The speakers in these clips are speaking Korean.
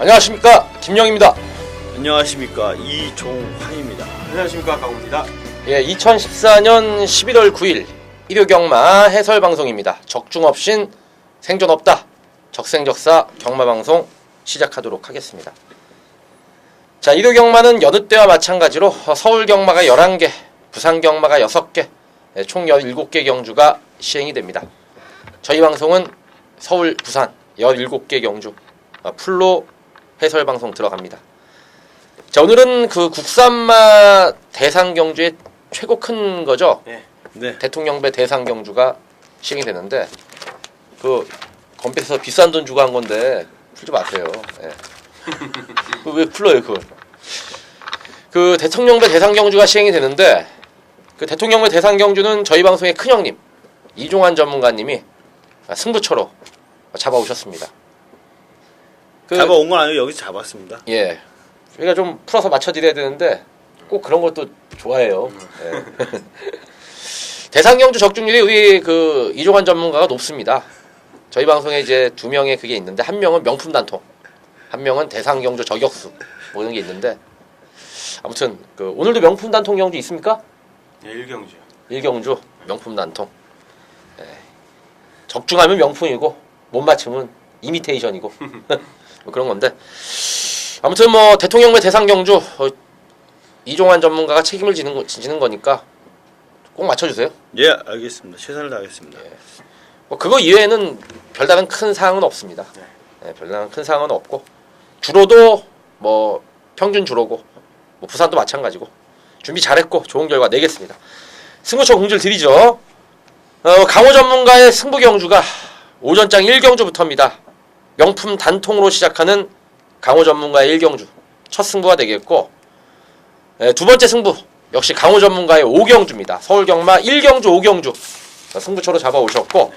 안녕하십니까, 김영입니다. 안녕하십니까, 이종환입니다. 안녕하십니까, 강호입니다. 예, 2014년 11월 9일 일요경마 해설방송입니다. 적중 없인 생존 없다. 적생적사 경마방송 시작하도록 하겠습니다. 자, 일요경마는 여느 때와 마찬가지로 서울경마가 11개, 부산경마가 6개, 총 17개 경주가 시행이 됩니다. 저희 방송은 서울, 부산 17개 경주 풀로 해설방송 들어갑니다. 자, 오늘은 그 국산마 대상경주의 최고 큰 거죠. 네. 대통령배 대상경주가 시행이 되는데 그 검색에서 비싼 돈 주고 한 건데 풀지 마세요. 예. 왜 풀러요 그걸? 그 대통령배 대상경주가 시행이 되는데 그 대통령배 대상경주는 저희 방송의 큰형님 이종환 전문가님이 승부처로 잡아오셨습니다. 잡아온 건 아니고 여기서 잡았습니다. 예. 저희가 좀 풀어서 맞춰드려야 되는데 꼭 그런 것도 좋아해요. 예. 대상경주 적중률이 우리 그 이종환 전문가가 높습니다. 저희 방송에 이제 2명의 그게 있는데 한 명은 명품 단통, 한 명은 대상경주 저격수 뭐 이런 게 있는데 아무튼 그 오늘도 명품 단통 경주 있습니까? 네, 일경주요. 일경주 명품 단통. 예. 적중하면 명품이고 못 맞추면 이미테이션이고 뭐 그런 건데 아무튼 뭐 대통령배 대상경주 이종환 전문가가 책임을 지는 거니까 꼭 맞춰주세요. 예, 알겠습니다. 최선을 다하겠습니다. 예. 뭐 그거 이외에는 별다른 큰 사항은 없습니다. 예, 별다른 큰 사항은 없고 주로도 뭐 평균 주로고 뭐 부산도 마찬가지고 준비 잘했고 좋은 결과 내겠습니다. 승부처 공지를 드리죠. 강호 전문가의 승부 경주가 오전장 1경주부터입니다. 명품 단통으로 시작하는 강호 전문가의 1경주 첫 승부가 되겠고 두 번째 승부 역시 강호 전문가의 5경주입니다. 서울경마 1경주 5경주 승부처로 잡아오셨고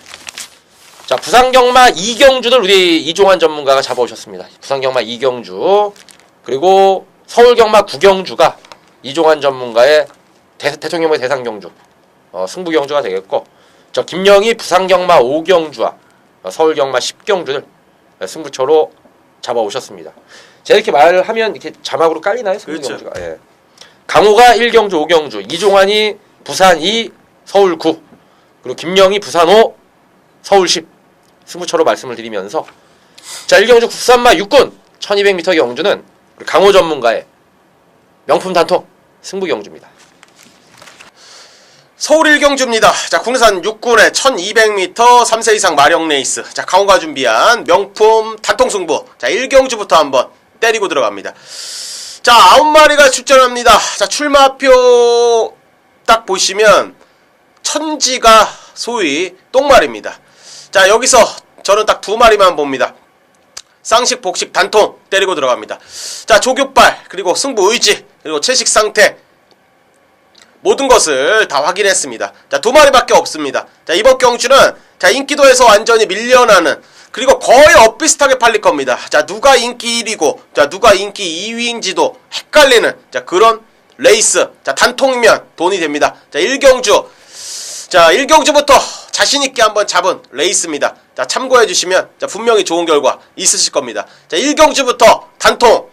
자 부산경마 2경주를 우리 이종환 전문가가 잡아오셨습니다. 부산경마 2경주 그리고 서울경마 9경주가 이종환 전문가의 대통령의 대상경주 승부경주가 되겠고 저 김영희 부산경마 5경주와 서울경마 10경주를 승부처로 잡아오셨습니다. 제가 이렇게 말을 하면 이렇게 자막으로 깔리나요? 승부경주가. 그렇죠. 예. 강호가 1경주 5경주, 이종환이 부산 2, 서울 9, 그리고 김영희 부산 5, 서울 10 승부처로 말씀을 드리면서 자 1경주 국산마 6군 1200m 경주는 강호 전문가의 명품 단통 승부 경주입니다. 서울 일경주입니다. 자, 국내산 6군의 1200m 3세 이상 마력 레이스. 자, 강호가 준비한 명품 단통 승부. 자, 1경주부터 한번 때리고 들어갑니다. 자, 9마리가 출전합니다. 자, 출마표 딱 보시면 천지가 소위 똥말입니다. 자, 여기서 저는 딱 2마리만 봅니다. 쌍식, 복식, 단통 때리고 들어갑니다. 자, 조교발, 그리고 승부 의지, 그리고 채식 상태 모든 것을 다 확인했습니다. 자, 2마리밖에 없습니다. 자, 이번 경주는 자, 인기도에서 완전히 밀려나는 그리고 거의 엇비슷하게 팔릴 겁니다. 자, 누가 인기 1위고 자, 누가 인기 2위인지도 헷갈리는 자, 그런 레이스. 자, 단통이면 돈이 됩니다. 자, 1경주. 자, 1경주부터 자신있게 한번 잡은 레이스입니다. 자, 참고해주시면 자, 분명히 좋은 결과 있으실 겁니다. 자, 1경주부터 단통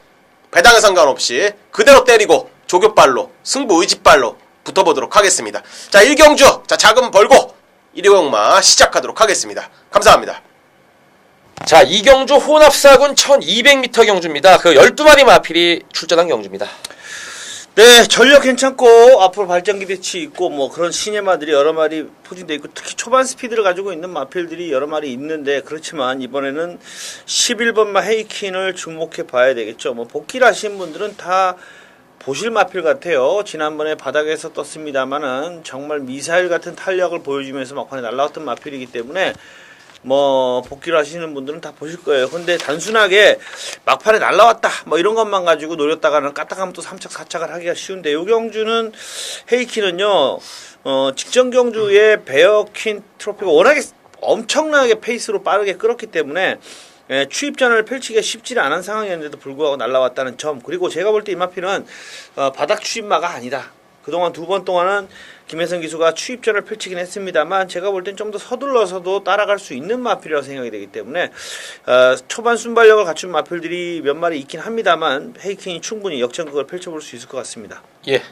배당에 상관없이 그대로 때리고 조교발로 승부 의지발로 붙어보도록 하겠습니다. 자, 1경주 자, 자금 벌고 일요경마 시작하도록 하겠습니다. 감사합니다. 자 2경주 혼합사군 1200m 경주입니다. 그 12마리 마필이 출전한 경주입니다. 네, 전력 괜찮고 앞으로 발전 기대치 있고 뭐 그런 신예마들이 여러 마리 포진돼 있고 특히 초반 스피드를 가지고 있는 마필들이 여러 마리 있는데 그렇지만 이번에는 11번마 헤이킨을 주목해 봐야 되겠죠. 뭐 복귀를 하신 분들은 다 보실 마필 같아요. 지난번에 바닥에서 떴습니다만은 정말 미사일 같은 탄력을 보여주면서 막판에 날라왔던 마필이기 때문에 뭐 복귀를 하시는 분들은 다 보실 거예요. 근데 단순하게 막판에 날라왔다 뭐 이런 것만 가지고 노렸다가는 까딱하면 또 3착 4착을 하기가 쉬운데 요 경주는 헤이킨은요 직전 경주에 베어퀸 트로피가 워낙에 엄청나게 페이스로 빠르게 끌었기 때문에 추입전을 펼치기가 쉽지 않은 상황이었는데도 불구하고 날라왔다는 점, 그리고 제가 볼 때 이 마필은 바닥 추입마가 아니다. 그동안 2번 동안은 김혜성 기수가 추입전을 펼치긴 했습니다만 제가 볼 땐 좀 더 서둘러서도 따라갈 수 있는 마필이라고 생각이 되기 때문에 초반 순발력을 갖춘 마필들이 몇 마리 있긴 합니다만 헤이킹이 충분히 역전극을 펼쳐볼 수 있을 것 같습니다. 예.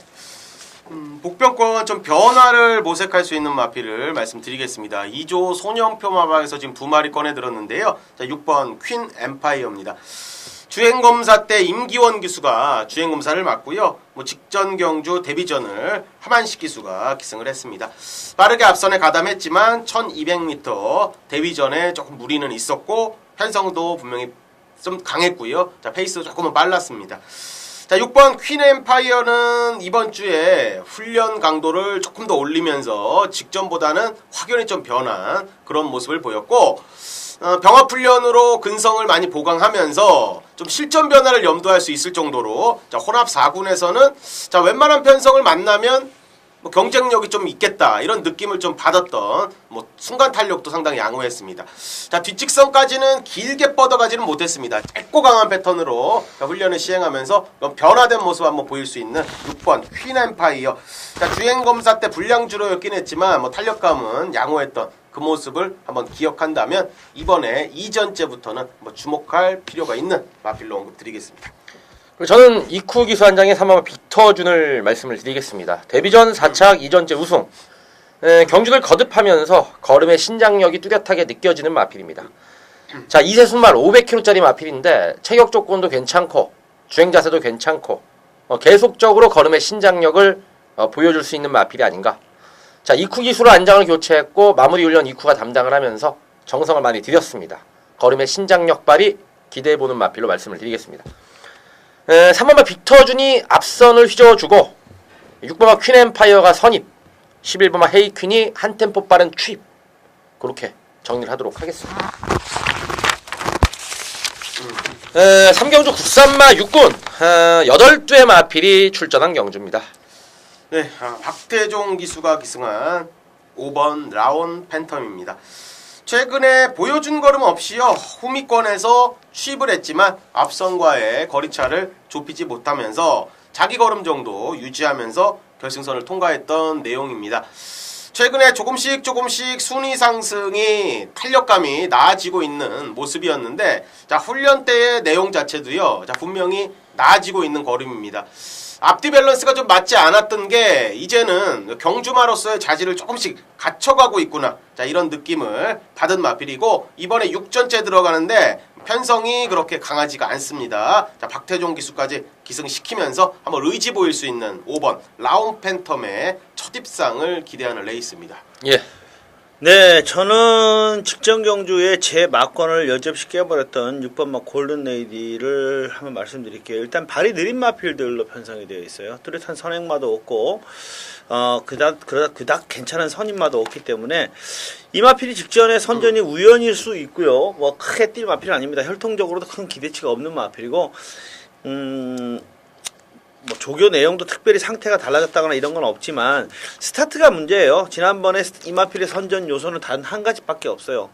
복병권 좀 변화를 모색할 수 있는 마필을 말씀드리겠습니다. 2조 소년표 마방에서 지금 2마리 꺼내 들었는데요. 자, 6번 퀸 엠파이어입니다. 주행검사 때 임기원 기수가 주행검사를 맡고요. 직전 경주 데뷔전을 하만식 기수가 기승을 했습니다. 빠르게 앞선에 가담했지만 1200m 데뷔전에 조금 무리는 있었고 편성도 분명히 좀 강했고요. 자, 페이스도 조금은 빨랐습니다. 자, 6번 퀸 엠파이어는 이번 주에 훈련 강도를 조금 더 올리면서 직전보다는 확연히 좀 변한 그런 모습을 보였고 병합훈련으로 근성을 많이 보강하면서 좀 실전 변화를 염두할 수 있을 정도로 자, 혼합 4군에서는 자, 웬만한 편성을 만나면 경쟁력이 좀 있겠다 이런 느낌을 좀 받았던 순간 탄력도 상당히 양호했습니다. 자, 뒷직선까지는 길게 뻗어가지는 못했습니다. 짧고 강한 패턴으로 훈련을 시행하면서 변화된 모습 한번 보일 수 있는 6번 퀸 엠파이어. 자, 주행검사 때 불량주로였긴 했지만 탄력감은 양호했던 그 모습을 한번 기억한다면 이번에 2전째부터는 주목할 필요가 있는 마필로 언급드리겠습니다. 그리고 저는 이쿠 기수 한 장의 3번 빅터준을 말씀을 드리겠습니다. 데뷔전 4착 2전째 우승. 경주를 거듭하면서 걸음의 신장력이 뚜렷하게 느껴지는 마필입니다. 자, 2세 순말 500kg짜리 마필인데 체격 조건도 괜찮고 주행 자세도 괜찮고 계속적으로 걸음의 신장력을 보여줄 수 있는 마필이 아닌가. 자, 이쿠 기수로 안장을 교체했고 마무리 훈련 이쿠가 담당을 하면서 정성을 많이 들였습니다. 걸음의 신장력 발휘 기대해보는 마필로 말씀을 드리겠습니다. 3번마 빅터준이 앞선을 휘저어주고 6번마 퀸 엠파이어가 선입, 11번마 헤이퀸이 한 템포 빠른 추입. 그렇게 정리를 하도록 하겠습니다. 3경주 국산마 6군 8두의 마필이 출전한 경주입니다. 네, 박태종 기수가 기승한 5번 라온 팬텀입니다. 최근에 보여준 걸음 없이요 후미권에서 취입을 했지만 앞선과의 거리차를 좁히지 못하면서 자기 걸음 정도 유지하면서 결승선을 통과했던 내용입니다. 최근에 조금씩 순위 상승이 탄력감이 나아지고 있는 모습이었는데 자, 훈련 때의 내용 자체도요 자, 분명히 나아지고 있는 걸음입니다. 앞뒤 밸런스가 좀 맞지 않았던 게 이제는 경주마로서의 자질을 조금씩 갖춰가고 있구나. 자, 이런 느낌을 받은 마필이고 이번에 6전째 들어가는데 편성이 그렇게 강하지가 않습니다. 자, 박태종 기수까지 기승시키면서 한번 의지 보일 수 있는 5번 라온 팬텀의 첫 입상을 기대하는 레이스입니다. 예. 네, 저는 직전 경주에 제 막권을 여지없이 깨버렸던 6번마 골든레이디를 한번 말씀드릴게요. 일단 발이 느린 마필들로 편성이 되어 있어요. 뚜렷한 선행마도 없고 그닥 괜찮은 선임마도 없기 때문에 이 마필이 직전에 선전이 우연일 수 있고요. 크게 뛸 마필은 아닙니다. 혈통적으로도 큰 기대치가 없는 마필이고 조교 내용도 특별히 상태가 달라졌다거나 이런 건 없지만 스타트가 문제예요. 지난번에 이마필의 선전 요소는 단 한 가지밖에 없어요.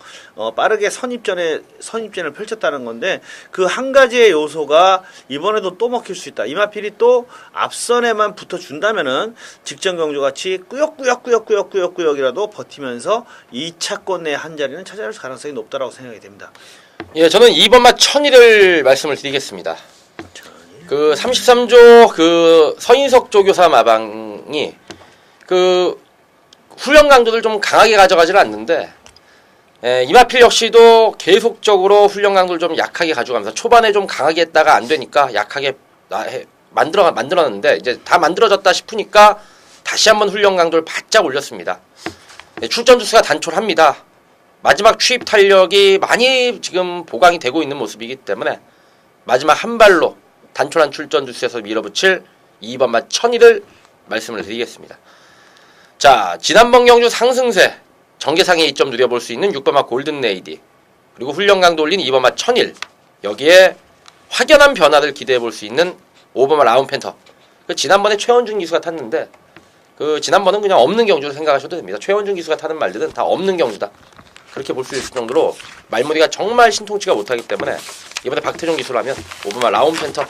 빠르게 선입전을 펼쳤다는 건데 그 한 가지의 요소가 이번에도 또 먹힐 수 있다. 이마필이 또 앞선에만 붙어준다면은 직전 경주같이 꾸역이라도 버티면서 2차권 내 한 자리는 찾아낼 가능성이 높다라고 생각이 됩니다. 예, 저는 2번마 천일을 말씀을 드리겠습니다. 그 33조 그 서인석 조교사 마방이 그 훈련 강도를 좀 강하게 가져가지는 않는데 이마필 역시도 계속적으로 훈련 강도를 좀 약하게 가져가면서 초반에 좀 강하게 했다가 안 되니까 약하게 만들었는데 이제 다 만들어졌다 싶으니까 다시 한번 훈련 강도를 바짝 올렸습니다. 출전 주수가 단촐합니다. 마지막 취입 탄력이 많이 지금 보강이 되고 있는 모습이기 때문에 마지막 한 발로 단촐한 출전 주수에서 밀어붙일 2번마 천일을 말씀을 드리겠습니다. 자, 지난번 경주 상승세 정계상의 2점 누려볼 수 있는 6번마 골든레이디 그리고 훈련 강도 올린 2번마 천일 여기에 확연한 변화를 기대해볼 수 있는 5번마 라운펜터 지난번에 최원준 기수가 탔는데 지난번은 그냥 없는 경주로 생각하셔도 됩니다. 최원준 기수가 타는 말들은 다 없는 경주다. 그렇게 볼 수 있을 정도로 말머리가 정말 신통치가 못하기 때문에 이번에 박태종 기수라면 5번마 라운펜터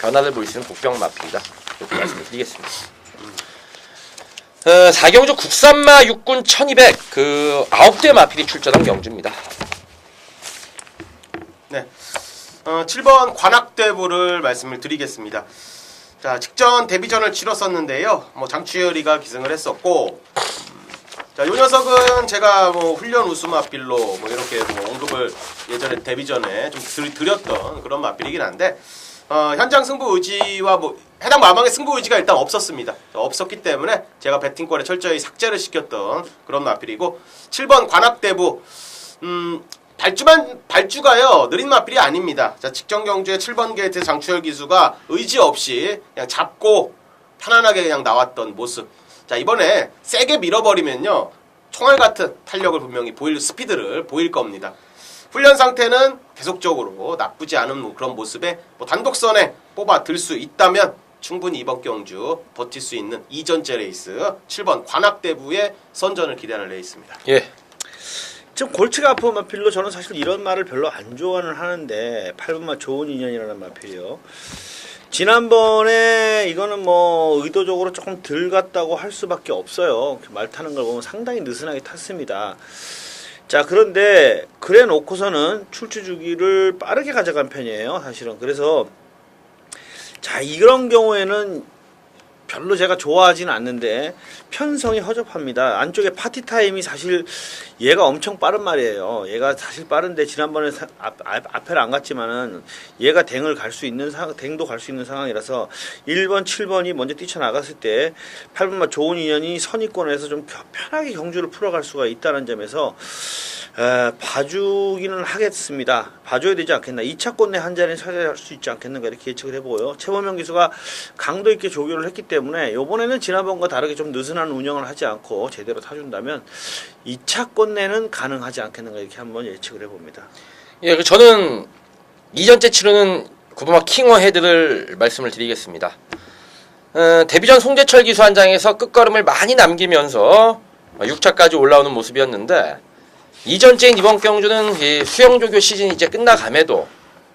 변화를 보일 수 있는 복병 마필이다. 이렇게 말씀을 드리겠습니다. 4경주 국산마 육군 1200 그 9대 마필이 출전한 경주입니다. 네. 7번 관악대부를 말씀을 드리겠습니다. 자, 직전 데뷔전을 치렀었는데요. 뭐 장추열이가 기승을 했었고, 자, 요 녀석은 제가 뭐 훈련 우수 마필로 뭐 이렇게 뭐 언급을 예전에 데뷔전에 좀 드렸던 그런 마필이긴 한데, 현장 승부 의지와 뭐 해당 마방의 승부 의지가 일단 없었습니다. 없었기 때문에 제가 배팅권에 철저히 삭제를 시켰던 그런 마필이고, 7번 관악대부 발주가요 느린 마필이 아닙니다. 자, 직전 경주에 7번 게이트 장추열 기수가 의지 없이 그냥 잡고 편안하게 그냥 나왔던 모습. 자, 이번에 세게 밀어버리면요 총알 같은 탄력을 분명히 보일 스피드를 보일 겁니다. 훈련 상태는 계속적으로 나쁘지 않은 그런 모습에 뭐 단독선에 뽑아 들 수 있다면 충분히 이번 경주 버틸 수 있는 2전째 레이스 7번 관악대부의 선전을 기대하는 레이스입니다. 예. 지금 골치가 아픈 마필로 저는 사실 이런 말을 별로 안 좋아는 하는데 8번마 좋은 인연이라는 마필이요. 지난번에 이거는 뭐 의도적으로 조금 덜 갔다고 할 수밖에 없어요. 말 타는 걸 보면 상당히 느슨하게 탔습니다. 자, 그런데 그래 놓고서는 출주 주기를 빠르게 가져간 편이에요, 사실은. 그래서 자, 이런 경우에는 별로 제가 좋아하지는 않는데 편성이 허접합니다. 안쪽에 파티 타임이 사실 얘가 엄청 빠른 말이에요. 얘가 사실 빠른데 지난번에 앞에를 안 갔지만은 얘가 댕도 갈 수 있는 상황이라서 1번, 7번이 먼저 뛰쳐나갔을 때 8번만 좋은 인연이 선입권에서 좀 편하게 경주를 풀어갈 수가 있다는 점에서 봐주기는 하겠습니다. 봐줘야 되지 않겠나. 2차권 내 한 자리는 차지할 수 있지 않겠는가 이렇게 예측을 해보고요. 최범영 기수가 강도 있게 조교를 했기 때문에 이번에는 지난번과 다르게 좀 느슨한 운영을 하지 않고 제대로 타준다면 2차권 내는 가능하지 않겠는가 이렇게 한번 예측을 해봅니다. 예, 저는 2전째 치르는 구부마 킹어 헤드를 말씀을 드리겠습니다. 데뷔전 송재철 기수 한 장에서 끝걸음을 많이 남기면서 6차까지 올라오는 모습이었는데 2전째인 이번 경주는 수영조교 시즌이 이제 끝나감에도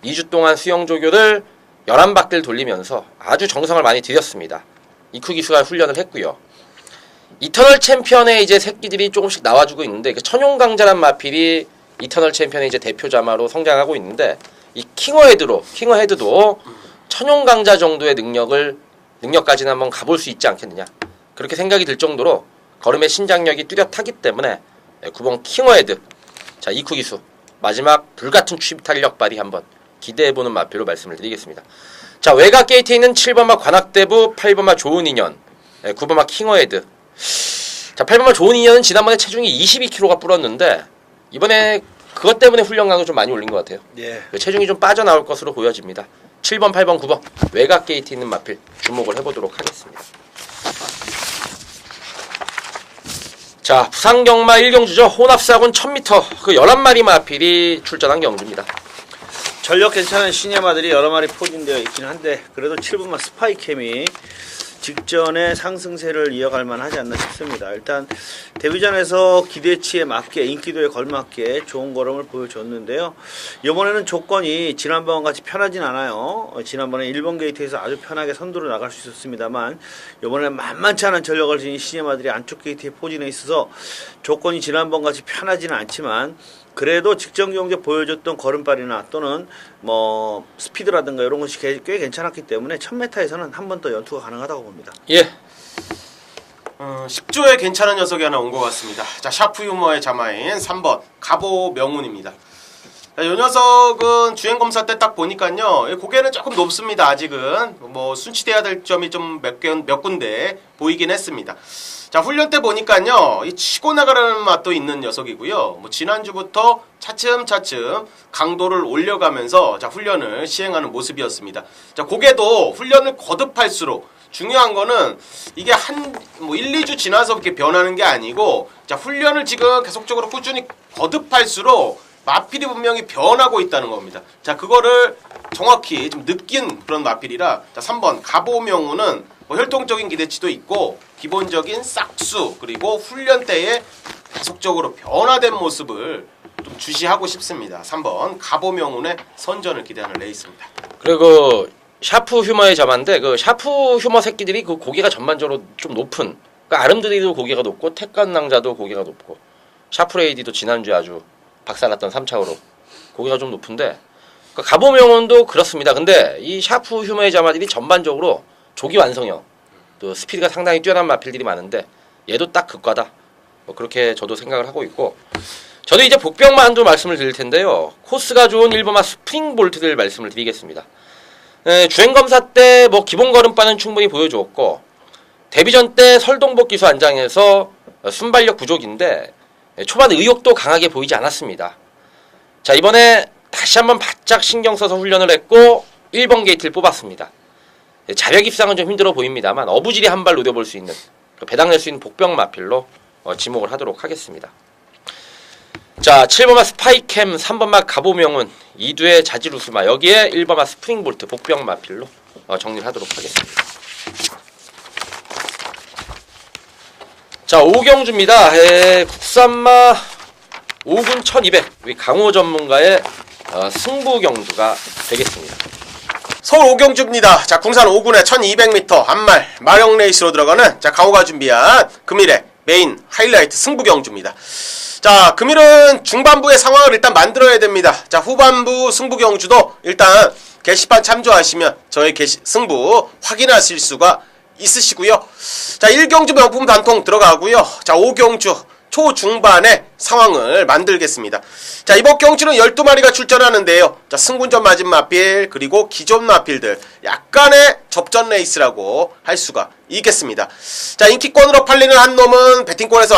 2주 동안 수영조교를 11바퀴를 돌리면서 아주 정성을 많이 들였습니다. 이쿠 기수가 훈련을 했고요. 이터널 챔피언의 이제 새끼들이 조금씩 나와주고 있는데 천용강자란 마필이 이터널 챔피언의 이제 대표자마로 성장하고 있는데 이 킹어헤드도 천용강자 정도의 능력까지는 한번 가볼 수 있지 않겠느냐 그렇게 생각이 들 정도로 걸음의 신장력이 뚜렷하기 때문에 9번 킹어헤드 자 이쿠 기수 마지막 불같은 추입 탄력 발휘 한번 기대해보는 마표로 말씀을 드리겠습니다. 자 외곽 게이트에 있는 7번마 관악대부 8번마 좋은 인연 9번마 킹어헤드 자 8번마 좋은 인연은 지난번에 체중이 22kg가 불었는데 이번에 그것 때문에 훈련량을 좀 많이 올린 것 같아요. 예. 체중이 좀 빠져나올 것으로 보여집니다. 7번 8번 9번 외곽 게이트 있는 마필 주목을 해보도록 하겠습니다. 자, 부산경마 1경주죠. 혼합사군 1000m 그 11마리 마필이 출전한 경주입니다. 전력 괜찮은 시니어마들이 여러 마리 포진되어 있긴 한데 그래도 7번마 스파이캠이 직전에 상승세를 이어갈 만하지 않나 싶습니다. 일단 데뷔전에서 기대치에 맞게 인기도에 걸맞게 좋은 걸음을 보여줬는데요. 이번에는 조건이 지난번과 같이 편하진 않아요. 지난번에 1번 게이트에서 아주 편하게 선두로 나갈 수 있었습니다만 이번에는 만만치 않은 전력을 지닌 시니어마들이 안쪽 게이트에 포진해 있어서 조건이 지난번 같이 편하지는 않지만 그래도 직전 경기에 보여줬던 걸음발이나 또는 뭐 스피드라든가 이런 것이 꽤 괜찮았기 때문에 1000m에서는 한 번 더 연투가 가능하다고 봅니다. 예. 10조에 괜찮은 녀석이 하나 온 것 같습니다. 자, 샤프 유머의 자마인 3번 가보 명운입니다. 자, 이 녀석은 주행검사 때 딱 보니까요 고개는 조금 높습니다. 아직은 뭐 순치돼야 될 점이 좀 몇 군데 보이긴 했습니다. 자, 훈련 때 보니까요 이 치고 나가라는 맛도 있는 녀석이고요. 뭐 지난주부터 차츰차츰 강도를 올려가면서 자 훈련을 시행하는 모습이었습니다. 자, 고개도 훈련을 거듭할수록 중요한 거는 이게 뭐 1, 2주 지나서 이렇게 변하는 게 아니고 자 훈련을 지금 계속적으로 꾸준히 거듭할수록 마필이 분명히 변하고 있다는 겁니다. 자, 그거를 정확히 좀 느낀 그런 마필이라 자 3번 가보명우는 뭐 혈통적인 기대치도 있고 기본적인 싹수 그리고 훈련 때에 계속적으로 변화된 모습을 좀 주시하고 싶습니다. 3번 가보명운의 선전을 기대하는 레이스입니다. 그리고 샤프 휴머의 자마인데 그 샤프 휴머 새끼들이 그 고개가 전반적으로 좀 높은 그러니까 아름드리도 고개가 높고 택관낭자도 고개가 높고 샤프레이디도 지난주에 아주 박살났던 3차으로 고개가 좀 높은데 그러니까 가보명원도 그렇습니다. 근데 이 샤프 휴머의 자마들이 전반적으로 조기 완성형 또 스피드가 상당히 뛰어난 마필들이 많은데 얘도 딱 극과다. 뭐 그렇게 저도 생각을 하고 있고 저도 이제 복병만도 말씀을 드릴 텐데요. 코스가 좋은 일본마 스프링 볼트들 말씀을 드리겠습니다. 주행검사 때 뭐 기본 걸음바는 충분히 보여주었고 데뷔전 때 설동복 기수 안장에서 순발력 부족인데 초반 의욕도 강하게 보이지 않았습니다. 자 이번에 다시 한번 바짝 신경 써서 훈련을 했고 1번 게이트를 뽑았습니다. 자력 입상은 좀 힘들어 보입니다만 어부질이 한 발 노려볼 수 있는 배당낼 수 있는 복병 마필로 지목을 하도록 하겠습니다. 자 7번마 스파이캠, 3번마 가보명은, 2두의 자지루스마 여기에 1번마 스프링볼트 복병 마필로 정리를 하도록 하겠습니다. 자 5경주입니다. 국산마 5군 1200 우리 강호 전문가의 승부 경주가 되겠습니다. 서울 5경주입니다. 자, 궁산 5군의 1200m 한말 마령 레이스로 들어가는 자, 강호가 준비한 금일의 메인 하이라이트 승부 경주입니다. 자, 금일은 중반부의 상황을 일단 만들어야 됩니다. 자, 후반부 승부 경주도 일단 게시판 참조하시면 저의 승부 확인하실 수가 있으시고요. 자, 1경주 명품 단통 들어가고요. 자, 5경주 초중반의 상황을 만들겠습니다. 자, 이번 경주는 12마리가 출전하는데요. 자, 승군전 맞은 마필 그리고 기존 마필들 약간의 접전 레이스라고 할 수가 있겠습니다. 자, 인기권으로 팔리는 한 놈은 배팅권에서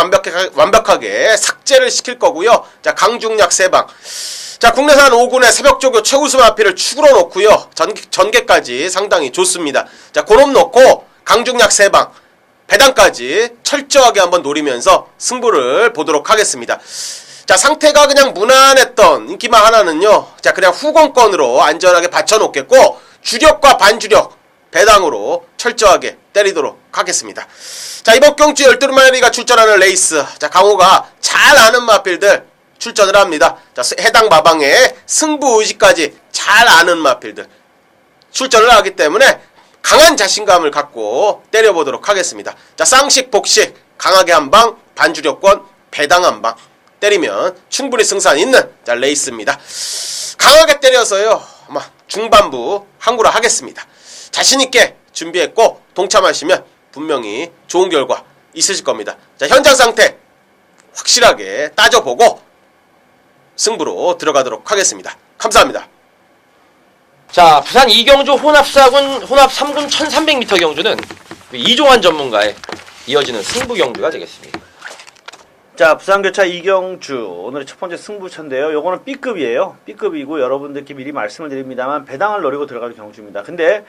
완벽하게 삭제를 시킬 거고요. 자, 강중약 3방. 자, 국내산 5군의 새벽조교 최우수 마필을 축으로 놓고요. 전개까지 상당히 좋습니다. 자, 그놈 놓고 강중약 3방. 배당까지 철저하게 한번 노리면서 승부를 보도록 하겠습니다. 자, 상태가 그냥 무난했던 인기마 하나는요. 자, 그냥 후공권으로 안전하게 받쳐놓겠고 주력과 반주력 배당으로 철저하게 때리도록 하겠습니다. 자, 이번 경주 12마리가 출전하는 레이스. 자, 강호가 잘 아는 마필들 출전을 합니다. 자, 해당 마방에 승부 의지까지 잘 아는 마필들 출전을 하기 때문에 강한 자신감을 갖고 때려보도록 하겠습니다. 자, 쌍식, 복식, 강하게 한 방, 반주력권, 배당 한 방 때리면 충분히 승산 있는 자, 레이스입니다. 강하게 때려서요, 아마 중반부 항구를 하겠습니다. 자신있게 준비했고 동참하시면 분명히 좋은 결과 있으실 겁니다. 자, 현장 상태 확실하게 따져보고 승부로 들어가도록 하겠습니다. 감사합니다. 자, 부산 2경주 혼합 3군 1300m 경주는 이종환 전문가의 이어지는 승부 경주가 되겠습니다. 자, 부산교차 2경주 오늘의 첫 번째 승부차인데요. 요거는 B급이에요. B급이고 여러분들께 미리 말씀을 드립니다만 배당을 노리고 들어갈 경주입니다. 근데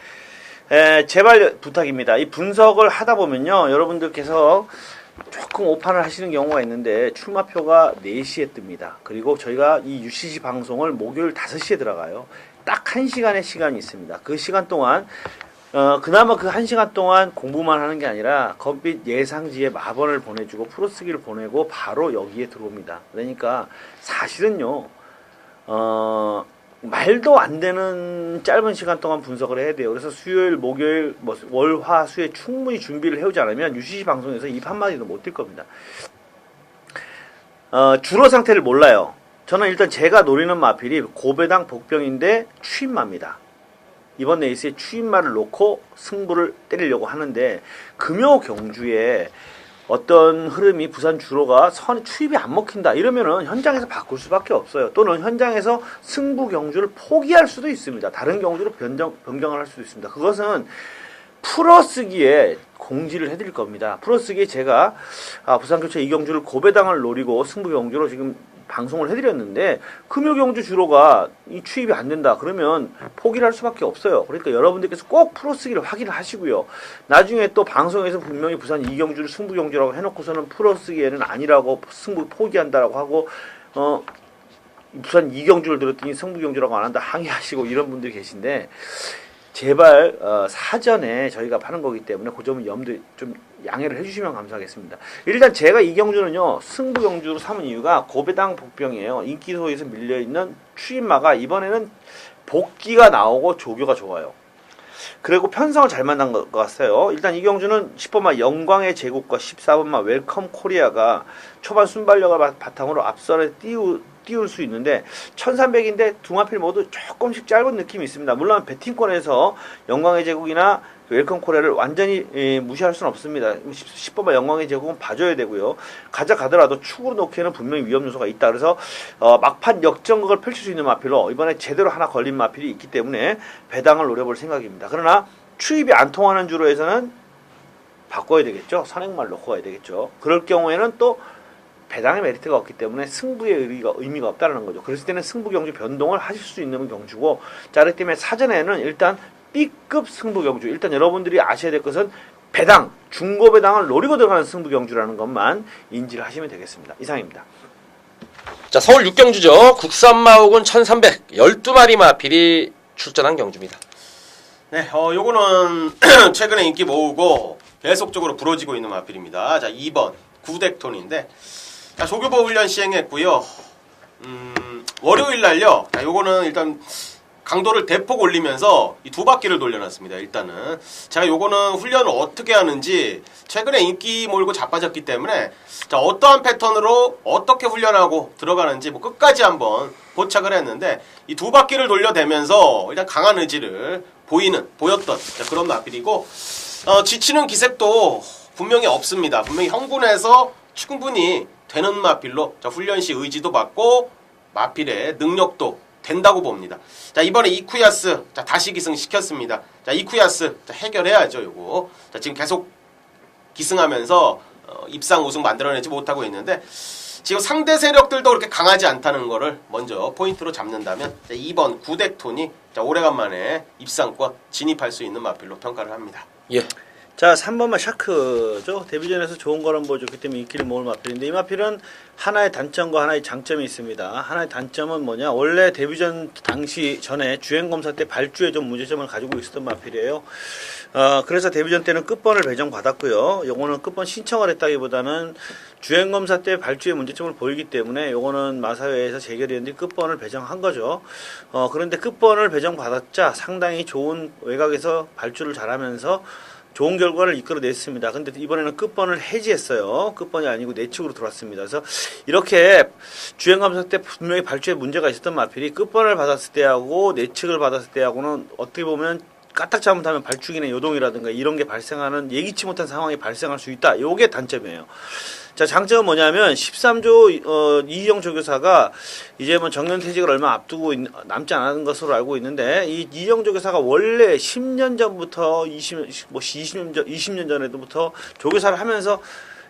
제발 부탁입니다. 이 분석을 하다 보면요, 여러분들께서 조금 오판을 하시는 경우가 있는데 출마표가 4시에 뜹니다. 그리고 저희가 이 UCC 방송을 목요일 5시에 들어가요. 딱 1시간의 시간이 있습니다. 그 시간 동안 그나마 그 1시간 동안 공부만 하는 게 아니라 검빛 예상지에 마번을 보내주고 프로스기를 보내고 바로 여기에 들어옵니다. 그러니까 사실은요, 말도 안 되는 짧은 시간 동안 분석을 해야 돼요. 그래서 수요일, 목요일, 월, 화, 수에 충분히 준비를 해오지 않으면 UCC 방송에서 입 한마디도 못 뛸 겁니다. 주로 상태를 몰라요. 저는 일단 제가 노리는 마필이 고배당 복병인데 추임마입니다. 이번 레이스에 추임마를 놓고 승부를 때리려고 하는데 금요 경주에 어떤 흐름이 부산 주로가 추입이 안 먹힌다 이러면은 현장에서 바꿀 수밖에 없어요. 또는 현장에서 승부 경주를 포기할 수도 있습니다. 다른 경주로 변경을 할 수도 있습니다. 그것은 풀어쓰기에 공지를 해드릴 겁니다. 풀어쓰기에 제가 부산교차 2경주를 고배당을 노리고 승부 경주로 지금 방송을 해드렸는데 금요경주 주로가 이 추입이 안 된다 그러면 포기를 할 수밖에 없어요. 그러니까 여러분들께서 꼭 프로쓰기를 확인을 하시고요. 나중에 또 방송에서 분명히 부산 2경주를 승부경주라고 해놓고서는 프로쓰기에는 아니라고 승부 포기한다라고 하고 부산 2경주를 들었더니 승부경주라고 안 한다 항의하시고 이런 분들이 계신데 제발 사전에 저희가 파는 거기 때문에 그 점은 염두에 좀 양해를 해주시면 감사하겠습니다. 일단 제가 이 경주는요 승부 경주로 삼은 이유가 고배당 복병이에요. 인기소에서 밀려있는 추임마가 이번에는 복기가 나오고 조교가 좋아요. 그리고 편성을 잘 만난 것 같아요. 일단 이경주는 10번마 영광의 제국과 14번마 웰컴 코리아가 초반 순발력을 바탕으로 앞선에 띄울 수 있는데 1300인데 두 마필 모두 조금씩 짧은 느낌이 있습니다. 물론 배팅권에서 영광의 제국이나 웰컴 코리아를 완전히 무시할 수는 없습니다. 10번마 영광의 제국은 봐줘야 되고요. 가져가더라도 축으로 놓기에는 분명히 위험 요소가 있다. 그래서 막판 역전극을 펼칠 수 있는 마필로 이번에 제대로 하나 걸린 마필이 있기 때문에 배당을 노려볼 생각입니다. 그러나 추입이 안 통하는 주로 해서는 바꿔야 되겠죠. 선행말 놓고 가야 되겠죠. 그럴 경우에는 또 배당의 메리트가 없기 때문에 승부의 의미가 없다는 거죠. 그랬을 때는 승부 경주 변동을 하실 수 있는 경주고, 자, 그렇기 때문에 사전에는 일단 B급 승부 경주, 일단 여러분들이 아셔야 될 것은 배당, 중고 배당을 노리고 들어가는 승부 경주라는 것만 인지를 하시면 되겠습니다. 이상입니다. 자, 서울 6경주죠. 국산마옥은 1300, 12마리 마필이 출전한 경주입니다. 네, 요거는 최근에 인기 모으고 계속적으로 부러지고 있는 마필입니다. 자, 2번 구덱톤인데, 자, 조교보 훈련 시행했고요. 월요일 날요. 자, 요거는 일단 강도를 대폭 올리면서 이 두 바퀴를 돌려놨습니다. 일단은 제가 요거는 훈련을 어떻게 하는지 최근에 인기 몰고 자빠졌기 때문에, 자, 어떠한 패턴으로 어떻게 훈련하고 들어가는지 뭐 끝까지 한번 포착을 했는데, 이 두 바퀴를 돌려대면서 일단 강한 의지를 보였던, 자, 그런 마필이고, 지치는 기색도 분명히 없습니다. 분명히 형군에서 충분히 되는 마필로, 자, 훈련 시 의지도 받고 마필의 능력도 된다고 봅니다. 자, 이번에 이쿠야스, 자, 다시 기승 시켰습니다. 자, 이쿠야스, 자, 해결해야죠, 요거. 자, 지금 계속 기승하면서 입상 우승 만들어내지 못하고 있는데, 지금 상대 세력들도 그렇게 강하지 않다는 거를 먼저 포인트로 잡는다면, 자, 2번 구덱톤이, 자, 오래간만에 입상권 진입할 수 있는 마필로 평가를 합니다. 예. 자, 3번마 샤크죠. 데뷔전에서 좋은 거는 보여줬기 때문에 인기를 모을 마필인데, 이 마필은 하나의 단점과 하나의 장점이 있습니다. 하나의 단점은 뭐냐, 원래 데뷔전 당시 전에 주행검사 때 발주에 좀 문제점을 가지고 있었던 마필이에요. 그래서 데뷔전 때는 끝번을 배정받았고요. 요거는 끝번 신청을 했다기보다는 주행검사 때 발주에 문제점을 보이기 때문에 요거는 마사회에서 재결이 했는데 끝번을 배정한 거죠. 그런데 끝번을 배정받았자 상당히 좋은 외곽에서 발주를 잘하면서 좋은 결과를 이끌어냈습니다. 근데 이번에는 끝번을 해지했어요. 끝번이 아니고 내측으로 들어왔습니다. 그래서 이렇게 주행감사 때 분명히 발주에 문제가 있었던 마필이 끝번을 받았을 때하고 내측을 받았을 때하고는 어떻게 보면 까딱 잘못하면 발주기의 요동이라든가 이런 게 발생하는 예기치 못한 상황이 발생할 수 있다. 요게 단점이에요. 자, 장점은 뭐냐면 13조 이희영 조교사가 이제 뭐 정년퇴직을 얼마 앞두고 남지 않은 것으로 알고 있는데, 이 이희영 조교사가 원래 10년 전부터 20년 전에도부터 조교사를 하면서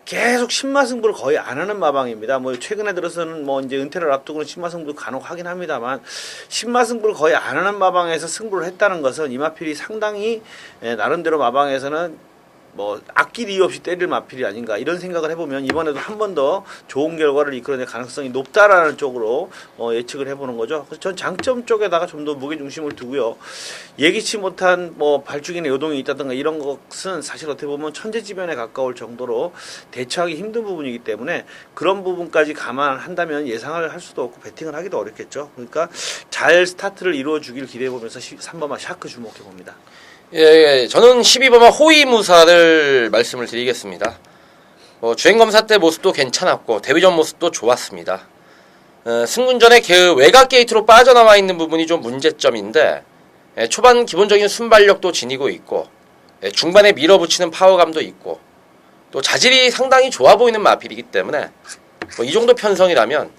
계속 신마승부를 거의 안 하는 마방입니다. 뭐 최근에 들어서는 뭐 이제 은퇴를 앞두고는 신마승부 간혹 하긴 합니다만, 신마승부를 거의 안 하는 마방에서 승부를 했다는 것은 이 마필이 상당히 나름대로 마방에서는 뭐 아낄 이유 없이 때릴 마필이 아닌가, 이런 생각을 해보면 이번에도 한 번 더 좋은 결과를 이끌어낼 가능성이 높다라는 쪽으로 예측을 해보는 거죠. 그래서 전 장점 쪽에다가 좀 더 무게 중심을 두고요. 예기치 못한 뭐 발주기의 요동이 있다든가 이런 것은 사실 어떻게 보면 천재지변에 가까울 정도로 대처하기 힘든 부분이기 때문에 그런 부분까지 감안한다면 예상을 할 수도 없고 배팅을 하기도 어렵겠죠. 그러니까 잘 스타트를 이루어주길 기대해보면서 3번마 샤크 주목해봅니다. 예, 저는 12번마 호위무사를 말씀을 드리겠습니다. 주행검사 때 모습도 괜찮았고 데뷔전 모습도 좋았습니다. 승군 전에 그 외곽 게이트로 빠져나와 있는 부분이 좀 문제점인데, 초반 기본적인 순발력도 지니고 있고, 중반에 밀어붙이는 파워감도 있고, 또 자질이 상당히 좋아 보이는 마필이기 때문에 이 정도 편성이라면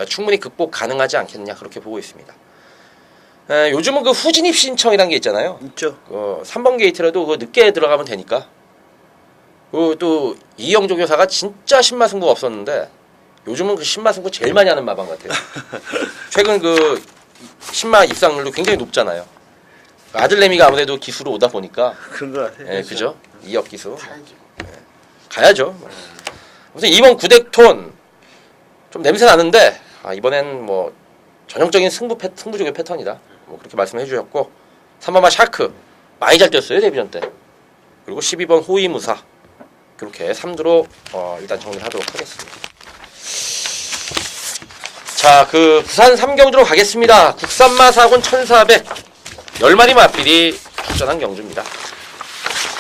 충분히 극복 가능하지 않겠냐, 그렇게 보고 있습니다. 요즘은 그 후진입 신청이라는 게 있잖아요. 있죠. 3번 게이트라도 그거 늦게 들어가면 되니까. 또 이희영 조교사가 진짜 신마승부가 없었는데 요즘은 그 신마승부 제일 많이 하는 마방 같아요. 최근 그 신마 입상률도 굉장히 높잖아요. 아들내미가 아무래도 기수로 오다 보니까 그런 것 같아요. 예, 그죠? 2역 기수. 가야죠. 무슨 2번 구덱톤 좀 냄새 나는데, 이번엔 뭐 전형적인 승부적인 패턴이다, 뭐 그렇게 말씀해 주셨고, 3번마 샤크 많이 잘 뛰었어요, 데뷔전 때. 그리고 12번 호위무사, 그렇게 3두로 일단 정리를 하도록 하겠습니다. 자, 부산 3경주로 가겠습니다. 국산마사군 1400 10마리 마필이 출전한 경주입니다.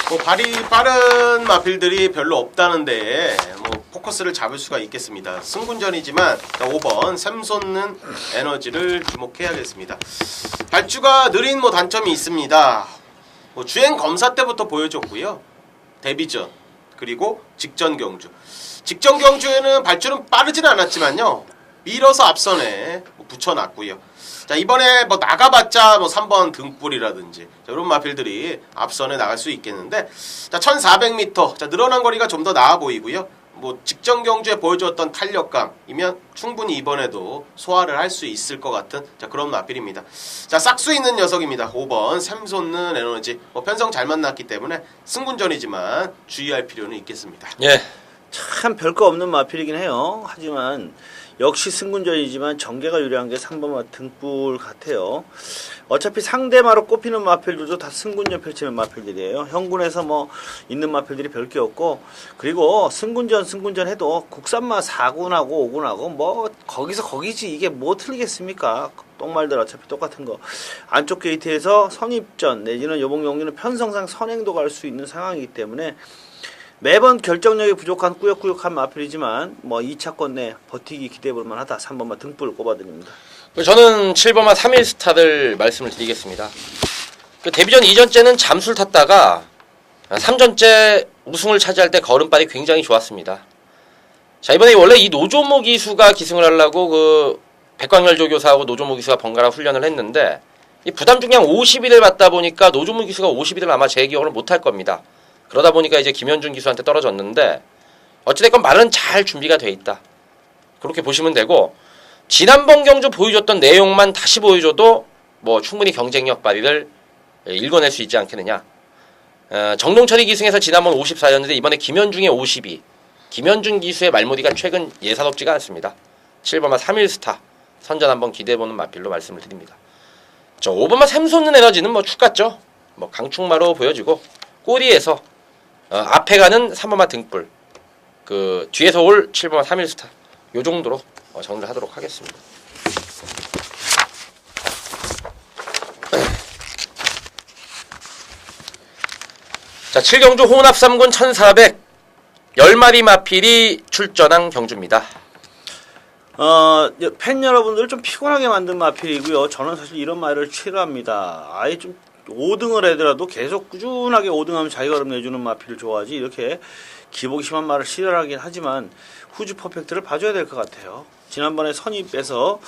뭐 발이 빠른 마필들이 별로 없다는데 뭐 포커스를 잡을 수가 있겠습니다. 승군전이지만 5번 샘솟는 에너지를 주목해야겠습니다. 발주가 느린 뭐 단점이 있습니다. 뭐 주행 검사 때부터 보여줬고요. 데뷔전 그리고 직전 경주. 직전 경주에는 발주는 빠르진 않았지만요. 밀어서 앞선에 붙여놨고요. 자, 이번에 뭐 나가봤자 뭐 3번 등불이라든지 자, 이런 마필들이 앞선에 나갈 수 있겠는데, 자 1400m 자 늘어난 거리가 좀 더 나아 보이고요. 뭐 직전 경주에 보여줬던 탄력감이면 충분히 이번에도 소화를 할 수 있을 것 같은 자 그런 마필입니다. 자 싹수 있는 녀석입니다. 5번 샘솟는 에너지. 뭐 편성 잘 만났기 때문에 승군전이지만 주의할 필요는 있겠습니다. 예. 참 별거 없는 마필이긴 해요. 하지만 역시 승군전이지만 전개가 유리한 게 3번 등불 같아요. 어차피 상대마로 꼽히는 마필들도 다 승군전 펼치는 마필들이에요. 현군에서 뭐 있는 마필들이 별 게 없고, 그리고 승군전 해도 국산마 4군하고 5군하고 뭐 거기서 거기지 이게 뭐 틀리겠습니까? 똥말들 어차피 똑같은 거. 안쪽 게이트에서 선입전 내지는 요번 경기는 편성상 선행도 갈 수 있는 상황이기 때문에 매번 결정력이 부족한 꾸역꾸역한 마필이지만 뭐 2차권 내 버티기 기대해볼 만하다. 3번마 등불을 꼽아드립니다. 저는 7번마 3일 스타들 말씀을 드리겠습니다. 그 데뷔전 2전째는 잠수를 탔다가 3전째 우승을 차지할 때 걸음발이 굉장히 좋았습니다. 자, 이번에 원래 이 노조모 기수가 기승을 하려고 그 백광열조 교사하고 노조모 기수가 번갈아 훈련을 했는데, 이 부담 중량 50일을 받다 보니까 노조모 기수가 50일을 아마 재기억을 못할 겁니다. 그러다 보니까 이제 김현준 기수한테 떨어졌는데, 어찌됐건 말은 잘 준비가 돼 있다. 그렇게 보시면 되고, 지난번 경주 보여줬던 내용만 다시 보여줘도 뭐 충분히 경쟁력 발휘를 읽어낼 수 있지 않겠느냐. 정동철이 기승에서 지난번 54였는데 이번에 김현중의 52. 김현준 기수의 말모디가 최근 예사롭지가 않습니다. 7번마 3일 스타 선전 한번 기대해보는 마필로 말씀을 드립니다. 저 5번마 샘솟는 에너지는 뭐 축 같죠. 뭐 강축마로 보여지고, 꼬리에서 앞에 가는 3번마 등불, 그 뒤에서 올 7번마 3일 스타, 요 정도로 정리를 하도록 하겠습니다. 자, 7경주 혼합 3군 1400 10마리 마필이 출전한 경주입니다. 팬 여러분들을 좀 피곤하게 만든 마필이고요. 저는 사실 이런 말을 싫어합니다. 아예 좀 5등을 하더라도 계속 꾸준하게 5등하면 자기 걸음 내주는 마필을 좋아하지, 이렇게 기복이 심한 말을 싫어하긴 하지만 후즈 퍼펙트를 봐줘야 될 것 같아요. 지난번에 선입에서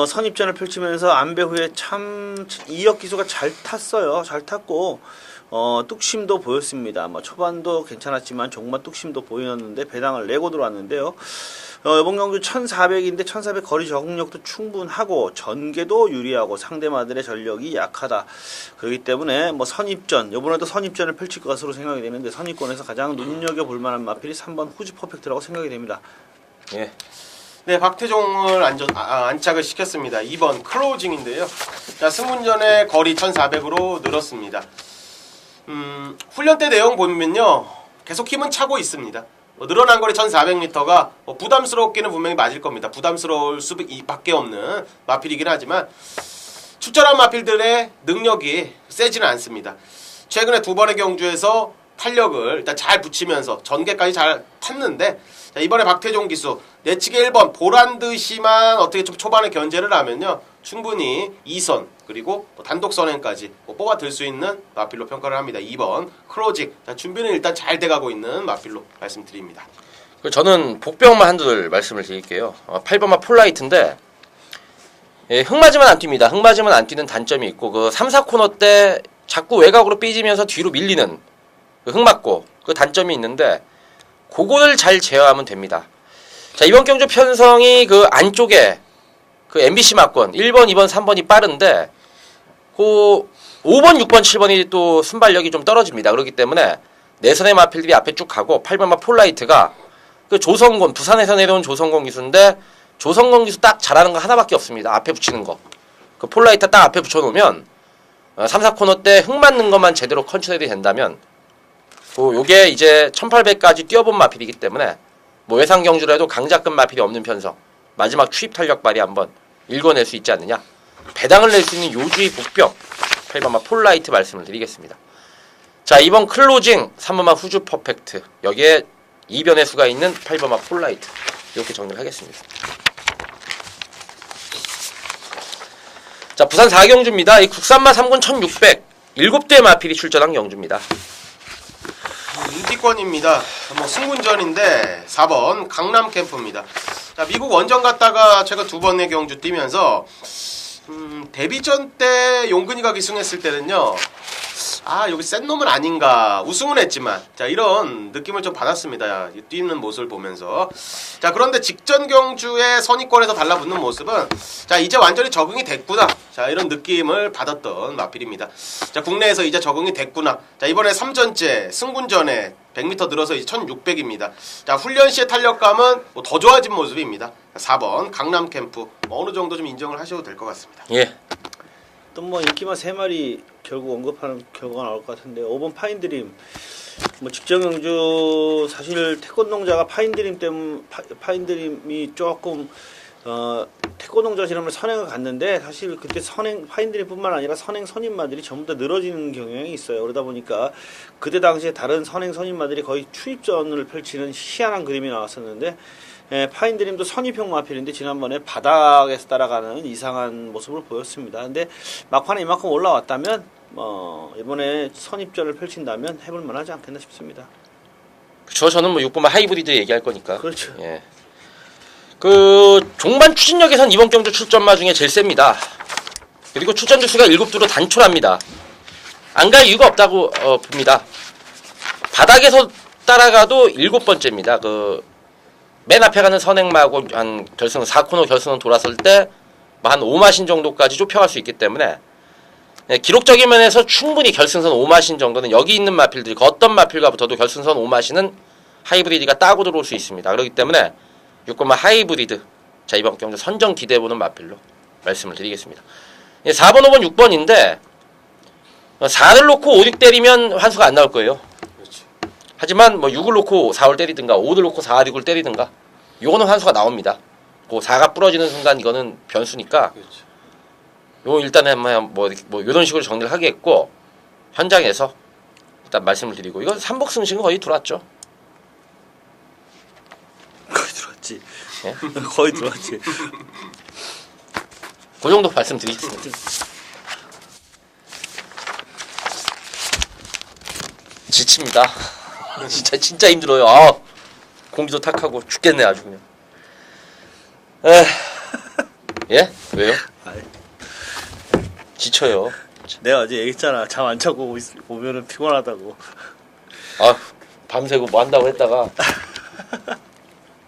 선입전을 펼치면서 안배 후에 참 2역 기수가 잘 탔어요. 잘 탔고 뚝심도 보였습니다. 초반도 괜찮았지만 종반 뚝심도 보였는데 배당을 내고 들어왔는데요. 이번 경주 1400인데 1400 거리 적응력도 충분하고 전개도 유리하고 상대마들의 전력이 약하다. 그렇기 때문에 선입전, 이번에도 선입전을 펼칠 것으로 생각이 되는데 선입권에서 가장 눈여겨볼 만한 마필이 3번 후즈 퍼펙트라고 생각이 됩니다. 예. 네, 박태종을 안착을 시켰습니다. 2번 클로징인데요. 자, 승문전의 거리 1400으로 늘었습니다. 훈련 때 내용 보면요, 계속 힘은 차고 있습니다. 늘어난 거리 1400m가 부담스럽기는 분명히 맞을 겁니다. 부담스러울 수밖에 없는 마필이긴 하지만 출전한 마필들의 능력이 세지는 않습니다. 최근에 두 번의 경주에서 탄력을 일단 잘 붙이면서 전개까지 잘 탔는데, 자, 이번에 박태종 기수 내치기 1번 보란듯이만 어떻게 좀 초반에 견제를 하면요, 충분히 2선 그리고 단독 선행까지 뽑아들 수 있는 마필로 평가를 합니다. 2번 크로직. 자, 준비는 일단 잘 돼가고 있는 마필로 말씀드립니다. 저는 복병만 한둘 말씀을 드릴게요. 8번마 폴라이트인데, 예, 흙맞으면 안 뜁니다. 흙맞으면 안 뛰는 단점이 있고, 그 3, 4코너 때 자꾸 외곽으로 삐지면서 뒤로 밀리는 그 흙맞고 그 단점이 있는데, 그거를 잘 제어하면 됩니다. 자, 이번 경주 편성이 그 안쪽에 그 MBC 막권 1번, 2번, 3번이 빠른데, 그 5번, 6번, 7번이 또 순발력이 좀 떨어집니다. 그렇기 때문에 내선의 마필들이 앞에 쭉 가고, 8번마 폴라이트가 그 조성곤, 부산에서 내려온 조성곤 기수인데, 조성곤 기수 딱 잘하는 거 하나밖에 없습니다. 앞에 붙이는 거. 그 폴라이트 딱 앞에 붙여놓으면 3, 4코너 때 흙 맞는 것만 제대로 컨트롤이 된다면, 요게 이제 1800까지 뛰어본 마필이기 때문에 외상 경주를 해도 강자급 마필이 없는 편성, 마지막 추입 탄력 발이 한번 읽어낼 수 있지 않느냐. 배당을 낼 수 있는 요주의 복병, 8번마 폴라이트 말씀을 드리겠습니다. 자, 이번 클로징 3번마 후주 퍼펙트, 여기에 2변의 수가 있는 8번마 폴라이트, 이렇게 정리를 하겠습니다. 자, 부산 4경주입니다. 이 국산마 3군 1600 7대 마필이 출전한 경주입니다. 인기권입니다. 뭐 승군전인데 4번 강남 캠프입니다. 자, 미국 원정 갔다가 최근 2번의 경주 뛰면서 데뷔전 때 용근이가 기승했을 때는요, 여기 센 놈은 아닌가, 우승은 했지만, 자, 이런 느낌을 좀 받았습니다. 뛰는 모습을 보면서. 자, 그런데 직전 경주에 선의권에서 달라붙는 모습은, 자, 이제 완전히 적응이 됐구나, 자, 이런 느낌을 받았던 마필입니다. 자, 국내에서 이제 적응이 됐구나. 자, 이번에 3전째 승군전에 100m 늘어서 이제 1600입니다. 자, 훈련 시의 탄력감은 뭐 더 좋아진 모습입니다. 4번 강남 캠프, 뭐 어느 정도 좀 인정을 하셔도 될 것 같습니다. 예. 또 뭐 인기만 3마리 결국 언급하는 결과가 나올 것 같은데, 5번 파인드림, 뭐 직전 경주 사실 태권동자가 파인드림이 조금 태권동자 지나면 선행을 갔는데, 사실 그때 선행 파인드림뿐만 아니라 선행 선임마들이 전부 다 늘어지는 경향이 있어요. 그러다 보니까 그때 당시에 다른 선행 선임마들이 거의 추입전을 펼치는 희한한 그림이 나왔었는데, 파인드림도 선입형 마필인데 지난번에 바닥에서 따라가는 이상한 모습을 보였습니다. 근데 막판에 이만큼 올라왔다면 이번에 선입전을 펼친다면 해볼 만하지 않겠나 싶습니다. 그렇죠. 저는 뭐 6번마 하이브리드 얘기할 거니까. 그렇죠. 예. 그 종반 추진력에선 이번 경주 출전마 중에 제일 셉니다. 그리고 출전 주수가 7두로 단촐합니다. 안 갈 이유가 없다고 봅니다. 바닥에서 따라가도 7번째입니다. 그 맨 앞에 가는 선행마하고 한 결승 4코너 결승은 돌았을 때 한 5마신 정도까지 좁혀갈 수 있기 때문에, 예, 기록적인 면에서 충분히 결승선 5마신 정도는 여기 있는 마필들이, 그 어떤 마필과 붙어도 결승선 5마신은 하이브리드가 따고 들어올 수 있습니다. 그렇기 때문에 6번마 하이브리드, 자, 이번 경주 선정 기대해보는 마필로 말씀을 드리겠습니다. 예, 4번, 5번, 6번인데 4를 놓고 5, 6 때리면 환수가 안 나올 거예요. 그렇죠. 하지만 뭐 6을 놓고 4을 때리든가 5를 놓고 4, 6을 때리든가, 요거는 환수가 나옵니다. 그 4가 부러지는 순간 이거는 변수니까, 그렇죠. 요 일단은 뭐 이런 식으로 정리를 하겠고, 현장에서 일단 말씀을 드리고, 이건 삼복승식은 거의 들어왔죠. 거의 들어왔지. 예? 거의 들어왔지. 그 정도 말씀드리겠습니다. 지칩니다. 진짜 힘들어요. 공기도 탁하고 죽겠네 아주 그냥. 예? 왜요? 아이, 지쳐요. 내가 어제 얘기했잖아. 잠 안 자고 오면은 피곤하다고. 밤새고 뭐 한다고 했다가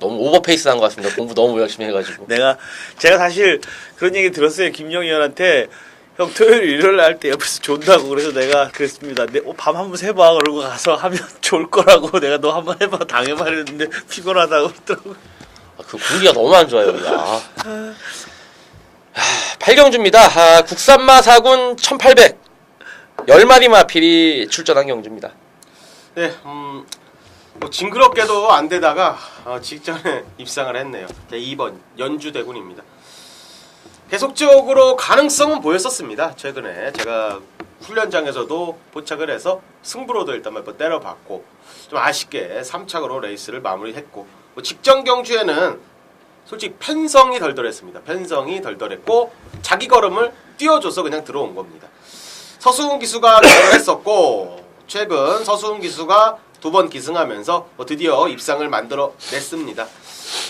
너무 오버페이스 한 것 같습니다. 공부 너무 열심히 해가지고. 제가 사실 그런 얘기 들었어요. 김영희 형한테. 형 토요일 일요일 날 때 옆에서 존다고. 그래서 내가 그랬습니다. 밤 한번 세봐. 그러고 가서 하면 좋을 거라고. 내가 너 한번 해봐. 당해봐. 이랬는데 피곤하다고 그러더라고. 그 분위기가 너무 안 좋아요. 8경주입니다. 국산마 4군 1800 10마리 마필이 출전한 경주입니다. 네, 뭐 징그럽게도 안 되다가 직전에 입상을 했네요. 자, 2번 연주대군입니다. 계속적으로 가능성은 보였었습니다. 최근에 제가 훈련장에서도 포착을 해서 승부로도 일단 몇 번 때려봤고, 좀 아쉽게 3착으로 레이스를 마무리했고, 뭐 직전 경주에는 솔직히 편성이 덜덜했습니다. 편성이 덜덜했고 자기 걸음을 띄워줘서 그냥 들어온 겁니다. 서수훈 기수가 결혼을 했었고, 최근 서수훈 기수가 2번 기승하면서 드디어 입상을 만들어냈습니다.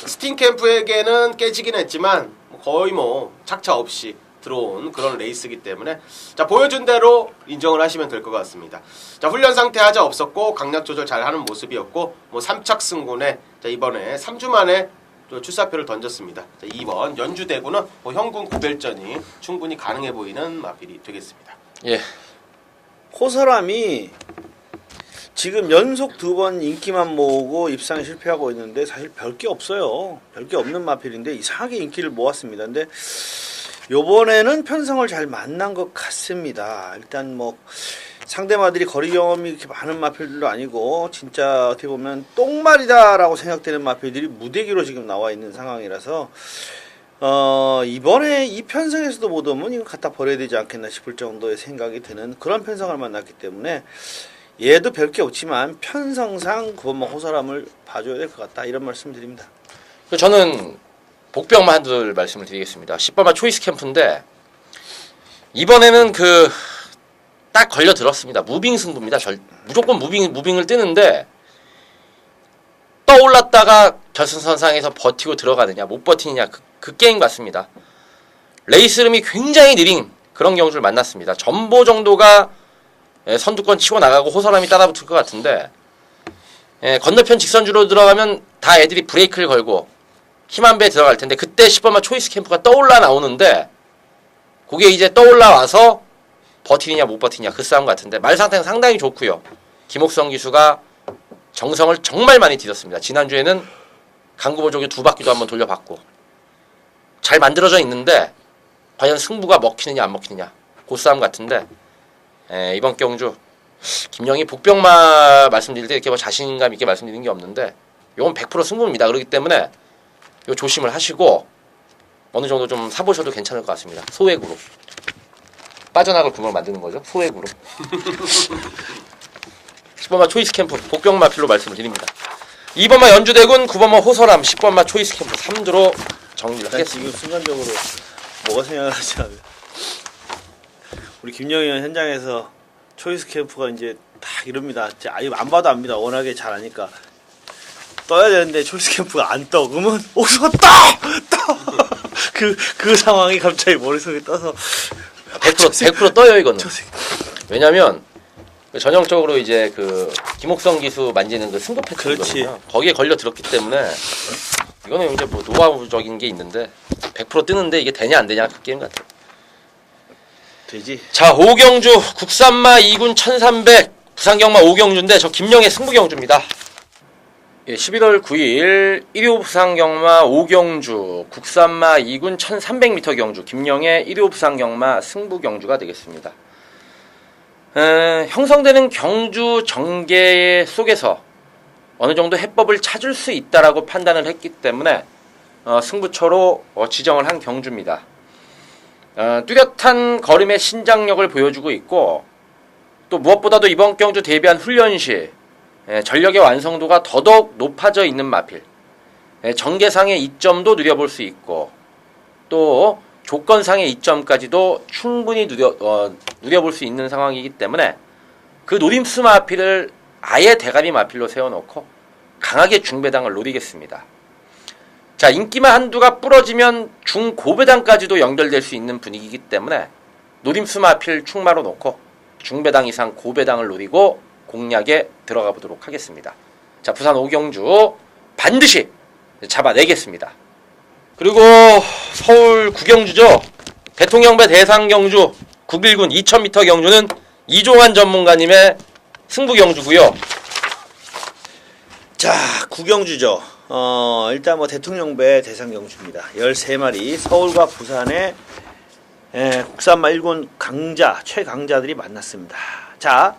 스팅캠프에게는 깨지긴 했지만 거의 뭐 착차 없이 들어온 그런 레이스이기 때문에, 자, 보여준 대로 인정을 하시면 될 것 같습니다. 자, 훈련 상태 하자 없었고 강약 조절 잘 하는 모습이었고, 뭐 3착 승군에, 자, 이번에 3주 만에 출사표를 던졌습니다. 자, 2번 연주대구는 뭐 형군 구별전이 충분히 가능해 보이는 마필이 되겠습니다. 예. 호사람이 지금 연속 2번 인기만 모으고 입상에 실패하고 있는데, 사실 별게 없어요. 별게 없는 마필인데 이상하게 인기를 모았습니다. 근데 요번에는 편성을 잘 만난 것 같습니다. 일단 뭐 상대마들이 거리 경험이 이렇게 많은 마필들도 아니고, 진짜 어떻게 보면 똥말이다라고 생각되는 마필들이 무대기로 지금 나와 있는 상황이라서 이번에 이 편성에서도 못 오면 이거 갖다 버려야 되지 않겠나 싶을 정도의 생각이 드는 그런 편성을 만났기 때문에 얘도 별 게 없지만 편성상 구본마 호사람을 봐줘야 될 것 같다 이런 말씀 드립니다. 저는 복병만 한둘 말씀을 드리겠습니다. 10번마 초이스 캠프인데 이번에는 딱 걸려 들었습니다. 무빙 승부입니다. 무조건 무빙을 뜨는데 떠올랐다가 결승선상에서 버티고 들어가느냐 못 버티느냐 그 게임 같습니다. 레이스 흐름이 굉장히 느린 그런 경주를 만났습니다. 전보 정도가 선두권 치고 나가고 호사람이 따라붙을 것 같은데 건너편 직선주로 들어가면 다 애들이 브레이크를 걸고 힘한 배에 들어갈 텐데 그때 10번마 초이스 캠프가 떠올라 나오는데 그게 이제 떠올라 와서 버티느냐 못 버티느냐 그 싸움 같은데 말 상태는 상당히 좋고요. 김옥성 기수가 정성을 정말 많이 들였습니다. 지난주에는 강구보조기 2바퀴도 한번 돌려봤고 잘 만들어져 있는데 과연 승부가 먹히느냐 안 먹히느냐 그 싸움 같은데 이번 경주 김영희 복병마 말씀드릴 때 이렇게 뭐 자신감 있게 말씀드리는 게 없는데 이건 100% 승부입니다. 그렇기 때문에 요 조심을 하시고 어느 정도 좀 사보셔도 괜찮을 것 같습니다. 소액으로 빠져나갈 구멍을 만드는 거죠. 소액으로 10번마 초이스 캠프 복병마 필로 말씀을 드립니다. 2번마 연주대군, 9번마 호서람, 10번마 초이스 캠프 3주로 정리를 하겠습니다. 지금 순간적으로 뭐가 생각나지 않아요. 우리 김영희 형 현장에서 초이스 캠프가 이제 딱 이럽니다. 아유 안 봐도 압니다. 워낙에 잘 아니까 떠야 되는데 초이스 캠프가 안 떠. 그러면 옥수가 떠! 그 상황이 갑자기 머릿속에 떠서 100% 떠요 이거는. 왜냐면 전형적으로 이제 김옥성 기수 만지는 승부 패턴이거든요. 거기에 걸려 들었기 때문에 이거는 이제 뭐 노하우적인 게 있는데 100% 뜨는데 이게 되냐 안 되냐 그 게임 같아요. 되지. 자, 오경주 국산마 2군 1300 부산경마 오경주인데 저 김영의 승부경주입니다. 예, 11월 9일 1호 부산경마 오경주 국산마 2군 1300m 경주 김영의 1호 부산경마 승부경주가 되겠습니다. 형성되는 경주 전개 속에서 어느 정도 해법을 찾을 수 있다라고 판단을 했기 때문에 승부처로 지정을 한 경주입니다. 뚜렷한 걸음의 신장력을 보여주고 있고 또 무엇보다도 이번 경주 대비한 훈련 시 전력의 완성도가 더더욱 높아져 있는 마필, 전개상의 이점도 누려볼 수 있고 또 조건상의 이점까지도 충분히 누려볼 수 있는 상황이기 때문에 그 노림수 마필을 아예 대가리 마필로 세워놓고 강하게 중배당을 노리겠습니다. 자, 인기만 한두가 부러지면 중고배당까지도 연결될 수 있는 분위기이기 때문에 노림수 마필 충마로 놓고 중배당 이상 고배당을 노리고 공략에 들어가 보도록 하겠습니다. 자, 부산 오경주 반드시 잡아내겠습니다. 그리고 서울 구경주죠. 대통령배 대상경주 9일군 2000m 경주는 이종환 전문가님의 승부경주고요. 자, 구경주죠. 일단 뭐 대통령배 대상경주입니다. 13마리 서울과 부산의 국산마 1군 강자, 최강자들이 만났습니다. 자,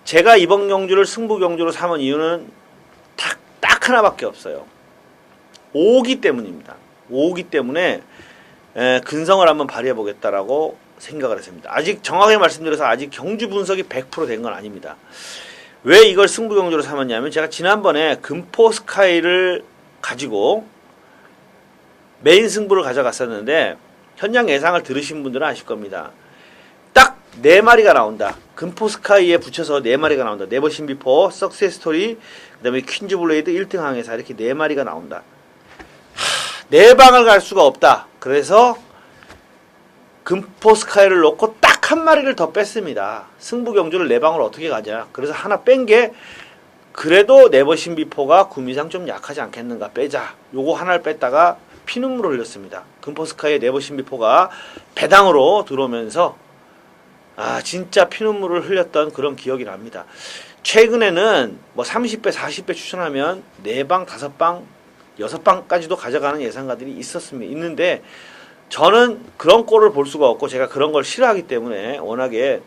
제가 이번 경주를 승부경주로 삼은 이유는 딱 하나밖에 없어요. 5기 때문입니다. 5기 때문에 근성을 한번 발휘해 보겠다라고 생각을 했습니다. 아직 정확하게 말씀드려서 아직 경주 분석이 100% 된 건 아닙니다. 왜 이걸 승부경주로 삼았냐면 제가 지난번에 금포스카이를 가지고 메인 승부를 가져갔었는데 현장 예상을 들으신 분들은 아실 겁니다. 딱 4마리가 나온다. 금포스카이에 붙여서 4마리가 나온다. 네버신비포, 석세스토리, 그 다음에 퀸즈블레이드 1등 항해사 이렇게 4마리가 나온다. 4방을 갈 수가 없다. 그래서 금포스카이를 놓고 딱 한 마리를 더 뺐습니다. 승부경주를 4방을 어떻게 가냐. 그래서 하나 뺀 게 그래도 네버신비포가 구미상 좀 약하지 않겠는가 빼자. 요거 하나를 뺐다가 피눈물을 흘렸습니다. 금포스카이의 네버신비포가 배당으로 들어오면서 진짜 피눈물을 흘렸던 그런 기억이 납니다. 최근에는 뭐 30배, 40배 추천하면 4방, 5방, 6방까지도 가져가는 예상가들이 있는데 저는 그런 꼴을 볼 수가 없고 제가 그런 걸 싫어하기 때문에 워낙에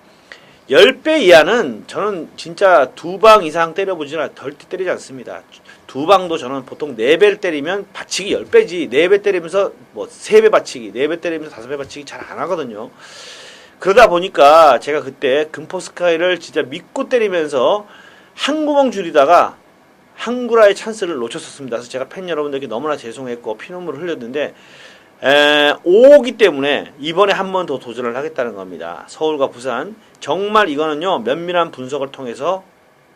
10배 이하는 저는 진짜 2방 이상 때려보지는 절대 때리지 않습니다. 2방도 저는 보통 4배를 때리면 받치기 10배지 4배 때리면서 뭐 3배 받치기 4배 때리면서 5배 받치기 잘 안 하거든요. 그러다 보니까 제가 그때 금포스카이를 진짜 믿고 때리면서 한 구멍 줄이다가 한구라의 찬스를 놓쳤었습니다. 그래서 제가 팬 여러분들께 너무나 죄송했고 피눈물을 흘렸는데 5호기 때문에 이번에 한 번 더 도전을 하겠다는 겁니다. 서울과 부산 정말 이거는요 면밀한 분석을 통해서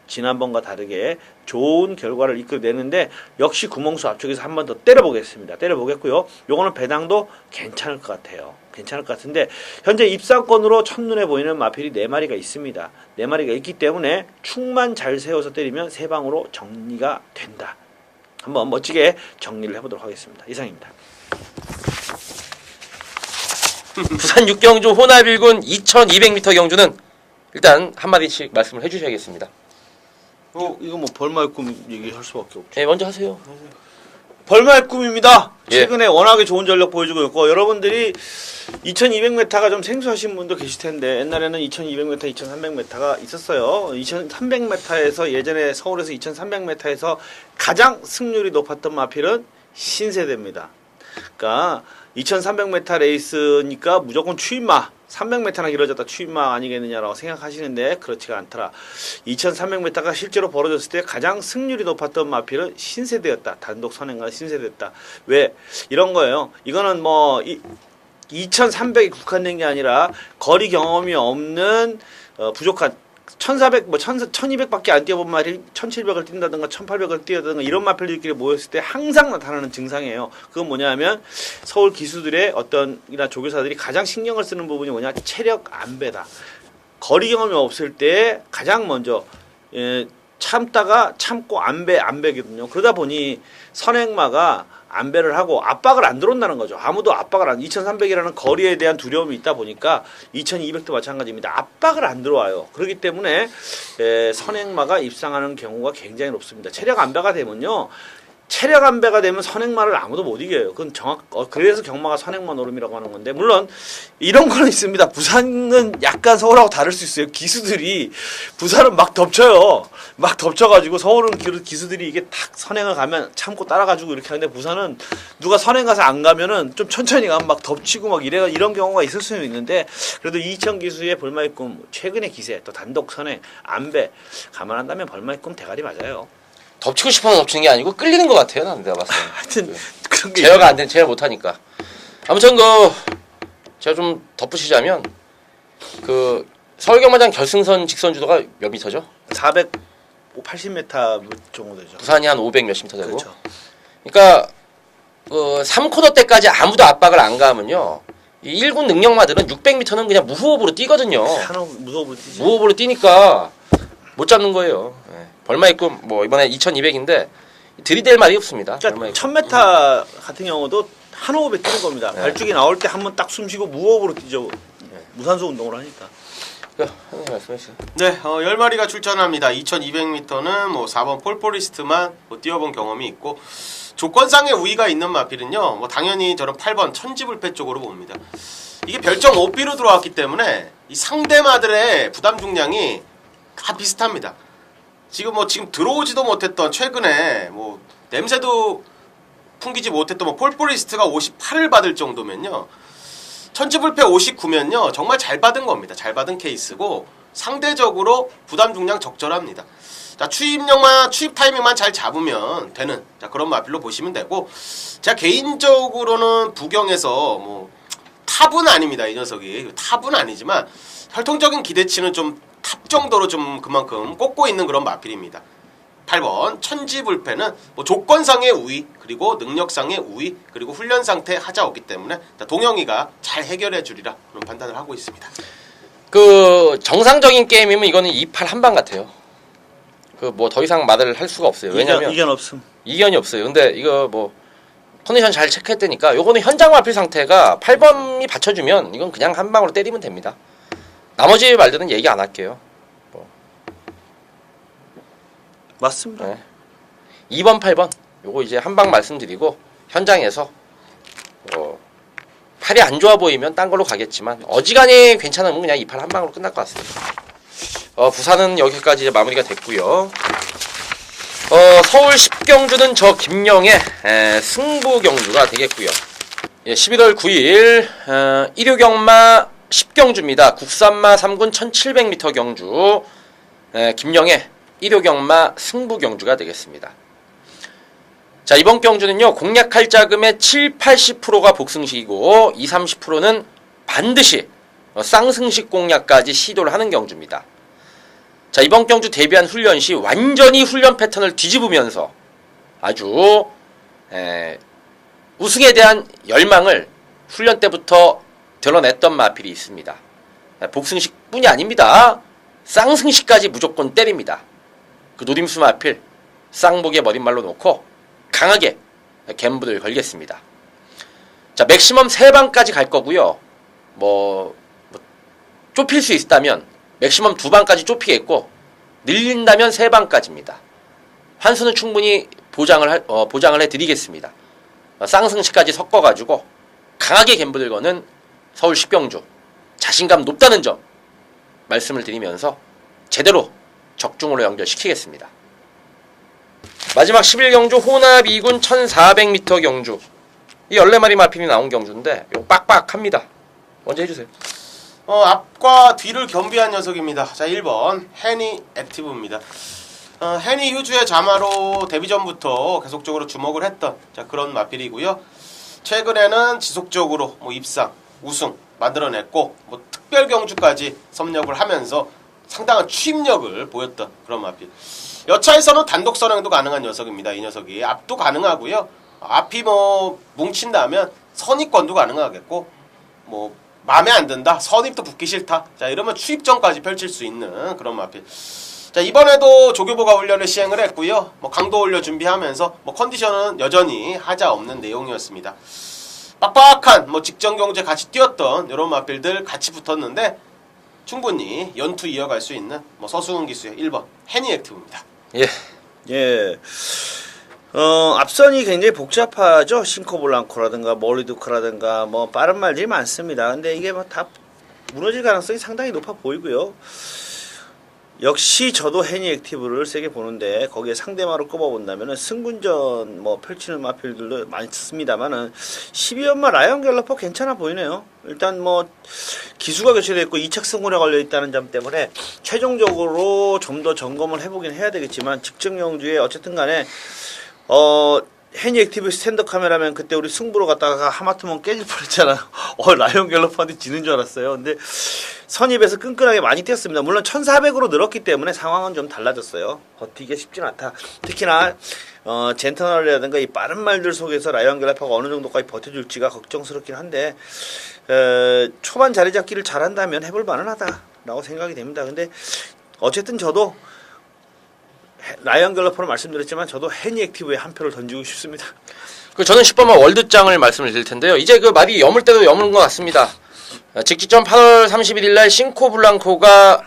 지난번과 다르게 좋은 결과를 이끌어내는데 역시 구멍수 앞쪽에서 한 번 더 때려보겠습니다. 때려보겠고요. 요거는 배당도 괜찮을 것 같아요. 괜찮을 것 같은데 현재 입상권으로 첫눈에 보이는 마필이 4마리가 있습니다. 4마리가 있기 때문에 축만 잘 세워서 때리면 3방으로 정리가 된다. 한번 멋지게 정리를 해보도록 하겠습니다. 이상입니다. 부산 6경주 호나빌군 2200m 경주는 일단 한마디씩 말씀을 해주셔야겠습니다. 이거 뭐 벌마의 꿈 얘기할 수밖에 없죠. 네, 먼저 하세요. 벌마의 꿈입니다. 예. 최근에 워낙에 좋은 전력 보여주고 있고 여러분들이 2200m가 좀 생소하신 분도 계실 텐데 옛날에는 2200m, 2300m가 있었어요. 2300m에서 예전에 서울에서 2300m에서 가장 승률이 높았던 마필은 신세대입니다. 그러니까 2300m 레이스니까 무조건 추임마 300m나 길어졌다 추임마 아니겠느냐라고 생각하시는데 그렇지가 않더라. 2300m가 실제로 벌어졌을 때 가장 승률이 높았던 마필은 신세대였다. 단독 선행과 신세대였다. 왜? 이런 거예요. 이거는 뭐 2300에 국한된 게 아니라 거리 경험이 없는 부족한 1400, 1200밖에 안 뛰어본 말이 1700을 뛴다든가 1800을 뛰어다든가 이런 마필들끼리 모였을 때 항상 나타나는 증상이에요. 그건 뭐냐면 서울 기수들의 어떤 이나 조교사들이 가장 신경을 쓰는 부분이 뭐냐 체력 안배다. 거리 경험이 없을 때 가장 먼저 참다가 참고 안배거든요. 그러다 보니 선행마가 안배를 하고 압박을 안 들어온다는 거죠. 아무도 압박을 안 2300이라는 거리에 대한 두려움이 있다 보니까 2200도 마찬가지입니다. 압박을 안 들어와요. 그렇기 때문에 선행마가 입상하는 경우가 굉장히 높습니다. 체력 안배가 되면요. 체력 안배가 되면 선행마를 아무도 못 이겨요. 그건 그래서 경마가 선행마 노름이라고 하는 건데, 물론 이런 거는 있습니다. 부산은 약간 서울하고 다를 수 있어요. 기수들이 부산은 막 덮쳐요. 막 덮쳐가지고 서울은 기수들이 이게 탁 선행을 가면 참고 따라가지고 이렇게 하는데 부산은 누가 선행 가서 안 가면은 좀 천천히 가면 막 덮치고 막 이런 경우가 있을 수는 있는데, 그래도 이천 기수의 벌마의 꿈 최근의 기세 또 단독 선행 안배 감안한다면 벌마의 꿈 대가리 맞아요. 덮치고 싶어서 덮치는 게 아니고 끌리는 것 같아요. 난 내가 봤을 때. 하여튼 그런 게 제어가 안 되는 제어 못하니까. 아무튼 제가 좀 덧붙이자면 서울경마장 결승선 직선 주도가 몇 미터죠? 480m 정도 되죠. 부산이 한 500 몇십 미터 되고. 그렇죠. 그러니까 3쿼터 때까지 아무도 압박을 안 가면요. 이 1군 능력마들은 600m는 그냥 무호흡으로 뛰거든요. 하나 무서워 뛰지. 무호흡으로 뛰니까 못 잡는 거예요. 예. 벌마의 꿈 이번에 2200인데 들이댈 말이 없습니다. 그러니까 1000m 같은 경우도 한 호흡에 뛰는 겁니다. 네. 발주기 나올 때 한 번 딱 숨 쉬고 무호흡으로 뛰죠. 무산소 운동을 하니까. 형님 말씀해 주세요. 네, 10마리가 출전합니다. 2200m는 4번 폴포리스트만 뛰어본 경험이 있고, 조건상의 우위가 있는 마필은요, 당연히 저는 8번 천지불패 쪽으로 봅니다. 이게 별점 5B로 들어왔기 때문에 이 상대마들의 부담 중량이 다 비슷합니다. 지금 들어오지도 못했던 최근에 냄새도 풍기지 못했던 폴포리스트가 58을 받을 정도면요, 천지불패 59면요 정말 잘 받은 겁니다. 잘 받은 케이스고 상대적으로 부담 중량 적절합니다. 자, 추입 타이밍만 잘 잡으면 되는 그런 마필로 보시면 되고, 제가 개인적으로는 부경에서 탑은 아닙니다. 이 녀석이 탑은 아니지만 혈통적인 기대치는 좀 탑 정도로 좀 그만큼 꽂고 있는 그런 마필입니다. 8번 천지불패는 조건상의 우위, 그리고 능력상의 우위, 그리고 훈련 상태 하자오기 때문에 동영이가 잘 해결해 주리라 그런 판단을 하고 있습니다. 정상적인 게임이면 이거는 2-8 한방 같아요. 더 이상 말을 할 수가 없어요. 왜냐면 이견 없음. 이견이 없어요. 근데 이거 컨디션 잘 체크했다니까 요거는 현장 마필 상태가 8번이 받쳐주면 이건 그냥 한 방으로 때리면 됩니다. 나머지 말들은 얘기 안 할게요. 맞습니다. 네. 2번, 8번 요거 이제 한 방 말씀드리고 현장에서 팔이 안 좋아 보이면 딴 걸로 가겠지만 어지간히 괜찮으면 그냥 2-8 한 방으로 끝날 것 같습니다. 부산은 여기까지 이제 마무리가 됐고요. 서울 10경주는 저 김영의 승부 경주가 되겠고요. 예, 11월 9일 일요경마 10경주입니다. 국산마 3군 1700m 경주 김영의 일요경마 승부 경주가 되겠습니다. 자, 이번 경주는요, 공략할 자금의 7, 80%가 복승식이고 20, 30%는 반드시 쌍승식 공략까지 시도를 하는 경주입니다. 자, 이번 경주 대비한 훈련 시 완전히 훈련 패턴을 뒤집으면서 아주 우승에 대한 열망을 훈련 때부터 드러냈던 마필이 있습니다. 복승식뿐이 아닙니다. 쌍승식까지 무조건 때립니다. 그 노림수 마필 쌍복의 머릿말로 놓고 강하게 갬블을 걸겠습니다. 자, 맥시멈 3방까지 갈 거고요. 좁힐 수 있다면 맥시멈 2방까지 좁히겠고 늘린다면 3방까지입니다. 환수는 충분히 보장을 해드리겠습니다. 쌍승식까지 섞어가지고 강하게 갬블을 거는 서울 10경주 자신감 높다는 점 말씀을 드리면서 제대로 적중으로 연결시키겠습니다. 마지막 11경주 호납 2군 1400m 경주. 이 14마리 마필이 나온 경주인데 이거 빡빡합니다. 먼저 해주세요. 앞과 뒤를 겸비한 녀석입니다. 자, 1번 해니 액티브입니다. 해니 휴즈의 자마로 데뷔 전부터 계속적으로 주목을 했던 그런 마필이고요. 최근에는 지속적으로 입상, 우승 만들어냈고 특별 경주까지 섭렵을 하면서 상당한 추임력을 보였던 그런 마필. 여차에서는 단독 선행도 가능한 녀석입니다. 이 녀석이 앞도 가능하고요. 앞이 뭉친다면 선입권도 가능하겠고 마음에 안 든다, 선입도 붙기 싫다, 자 이러면 추입전까지 펼칠 수 있는 그런 마필. 자, 이번에도 조교보가 훈련을 시행을 했고요. 강도 올려 준비하면서 컨디션은 여전히 하자 없는 내용이었습니다. 빡빡한 직전 경주에 같이 뛰었던 이런 마필들 같이 붙었는데 충분히 연투 이어갈 수 있는 서수훈 기수의 1번 해니 액티브입니다. 예. 앞선이 굉장히 복잡하죠. 싱코블랑코라든가 몰리두크라든가 빠른 말들이 많습니다. 근데 이게 다 무너질 가능성이 상당히 높아 보이고요. 역시 저도 해니 액티브를 세게 보는데 거기에 상대마로 꼽아본다면은 승군전 펼치는 마필들도 많이 씁니다만은 12연마 라이언 갤러퍼 괜찮아 보이네요. 일단 기수가 교체되어 있고 2착 승군에 걸려 있다는 점 때문에 최종적으로 좀 더 점검을 해보긴 해야 되겠지만 직전 경주에 어쨌든 간에 해니 액티브 스탠드 카메라면 그때 우리 승부로 갔다가 하마터면 깨질 뻔했잖아요. 라이언 갤러퍼한테 지는 줄 알았어요. 근데 선입에서 끈끈하게 많이 뛰었습니다. 물론 1400으로 늘었기 때문에 상황은 좀 달라졌어요. 버티기가 쉽진 않다. 특히나 젠터널이라든가 이 빠른 말들 속에서 라이언 갤러퍼가 어느 정도까지 버텨줄지가 걱정스럽긴 한데 초반 자리 잡기를 잘한다면 해볼 만은 하다라고 생각이 됩니다. 근데 어쨌든 저도 라이언 갤러퍼로 말씀드렸지만 저도 해니 액티브에 한 표를 던지고 싶습니다. 저는 10번만 월드장을 말씀을 드릴 텐데요. 이제 말이 여물 때도 여무는 것 같습니다. 직전 8월 31일 날 싱코블랑코가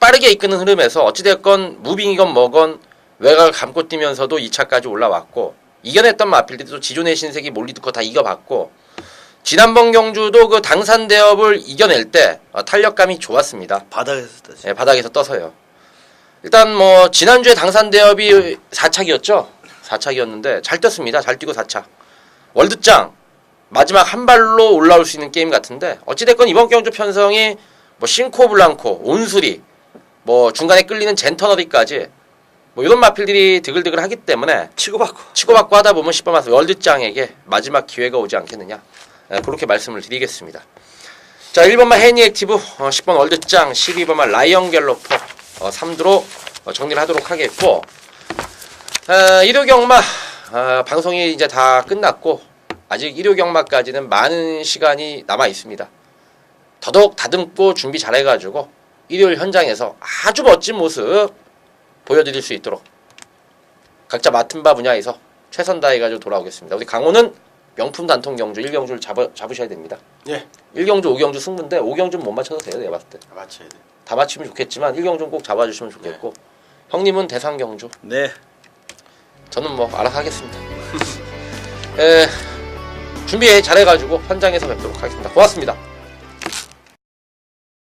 빠르게 이끄는 흐름에서 어찌됐건 무빙이건 뭐건 외곽을 감고 뛰면서도 2차까지 올라왔고 이겨냈던 마필들도 지존의 신세기 몰리두커 다 이겨봤고 지난번 경주도 그 당산 대업을 이겨낼 때 탄력감이 좋았습니다. 바닥에서 떠지. 네, 바닥에서 떠서요. 일단 지난주에 당산 대업이 4착이었죠. 4착이었는데 잘 뛰었습니다. 잘 뛰고 4착. 월드장 마지막 한 발로 올라올 수 있는 게임 같은데 어찌됐건 이번 경주 편성이 싱코블랑코, 온수리, 중간에 끌리는 젠터너리까지 이런 마필들이 드글드글 하기 때문에 치고받고 하다 보면 10번 마스 월드장에게 마지막 기회가 오지 않겠느냐. 그렇게 말씀을 드리겠습니다. 자, 1번만 해니 액티브, 10번 월드장, 12번만 라이언 갤러퍼 3두로 정리를 하도록 하겠고 일요경마 방송이 이제 다 끝났고 아직 일요경마까지는 많은 시간이 남아 있습니다. 더더욱 다듬고 준비 잘해가지고 일요일 현장에서 아주 멋진 모습 보여드릴 수 있도록 각자 맡은 바 분야에서 최선 다해가지고 돌아오겠습니다. 우리 강호는 명품 단통 경주 1경주를 잡으셔야 됩니다. 예. 1경주 5경주 승부인데 5경주는 못 맞춰도 돼요. 내가 봤을 때. 맞춰야 돼. 다 맞추면 좋겠지만 1경주는 꼭 잡아주시면 좋겠고 형님은 대상 경주. 네. 저는 알아서 하겠습니다. 준비 잘해가지고 현장에서 뵙도록 하겠습니다. 고맙습니다.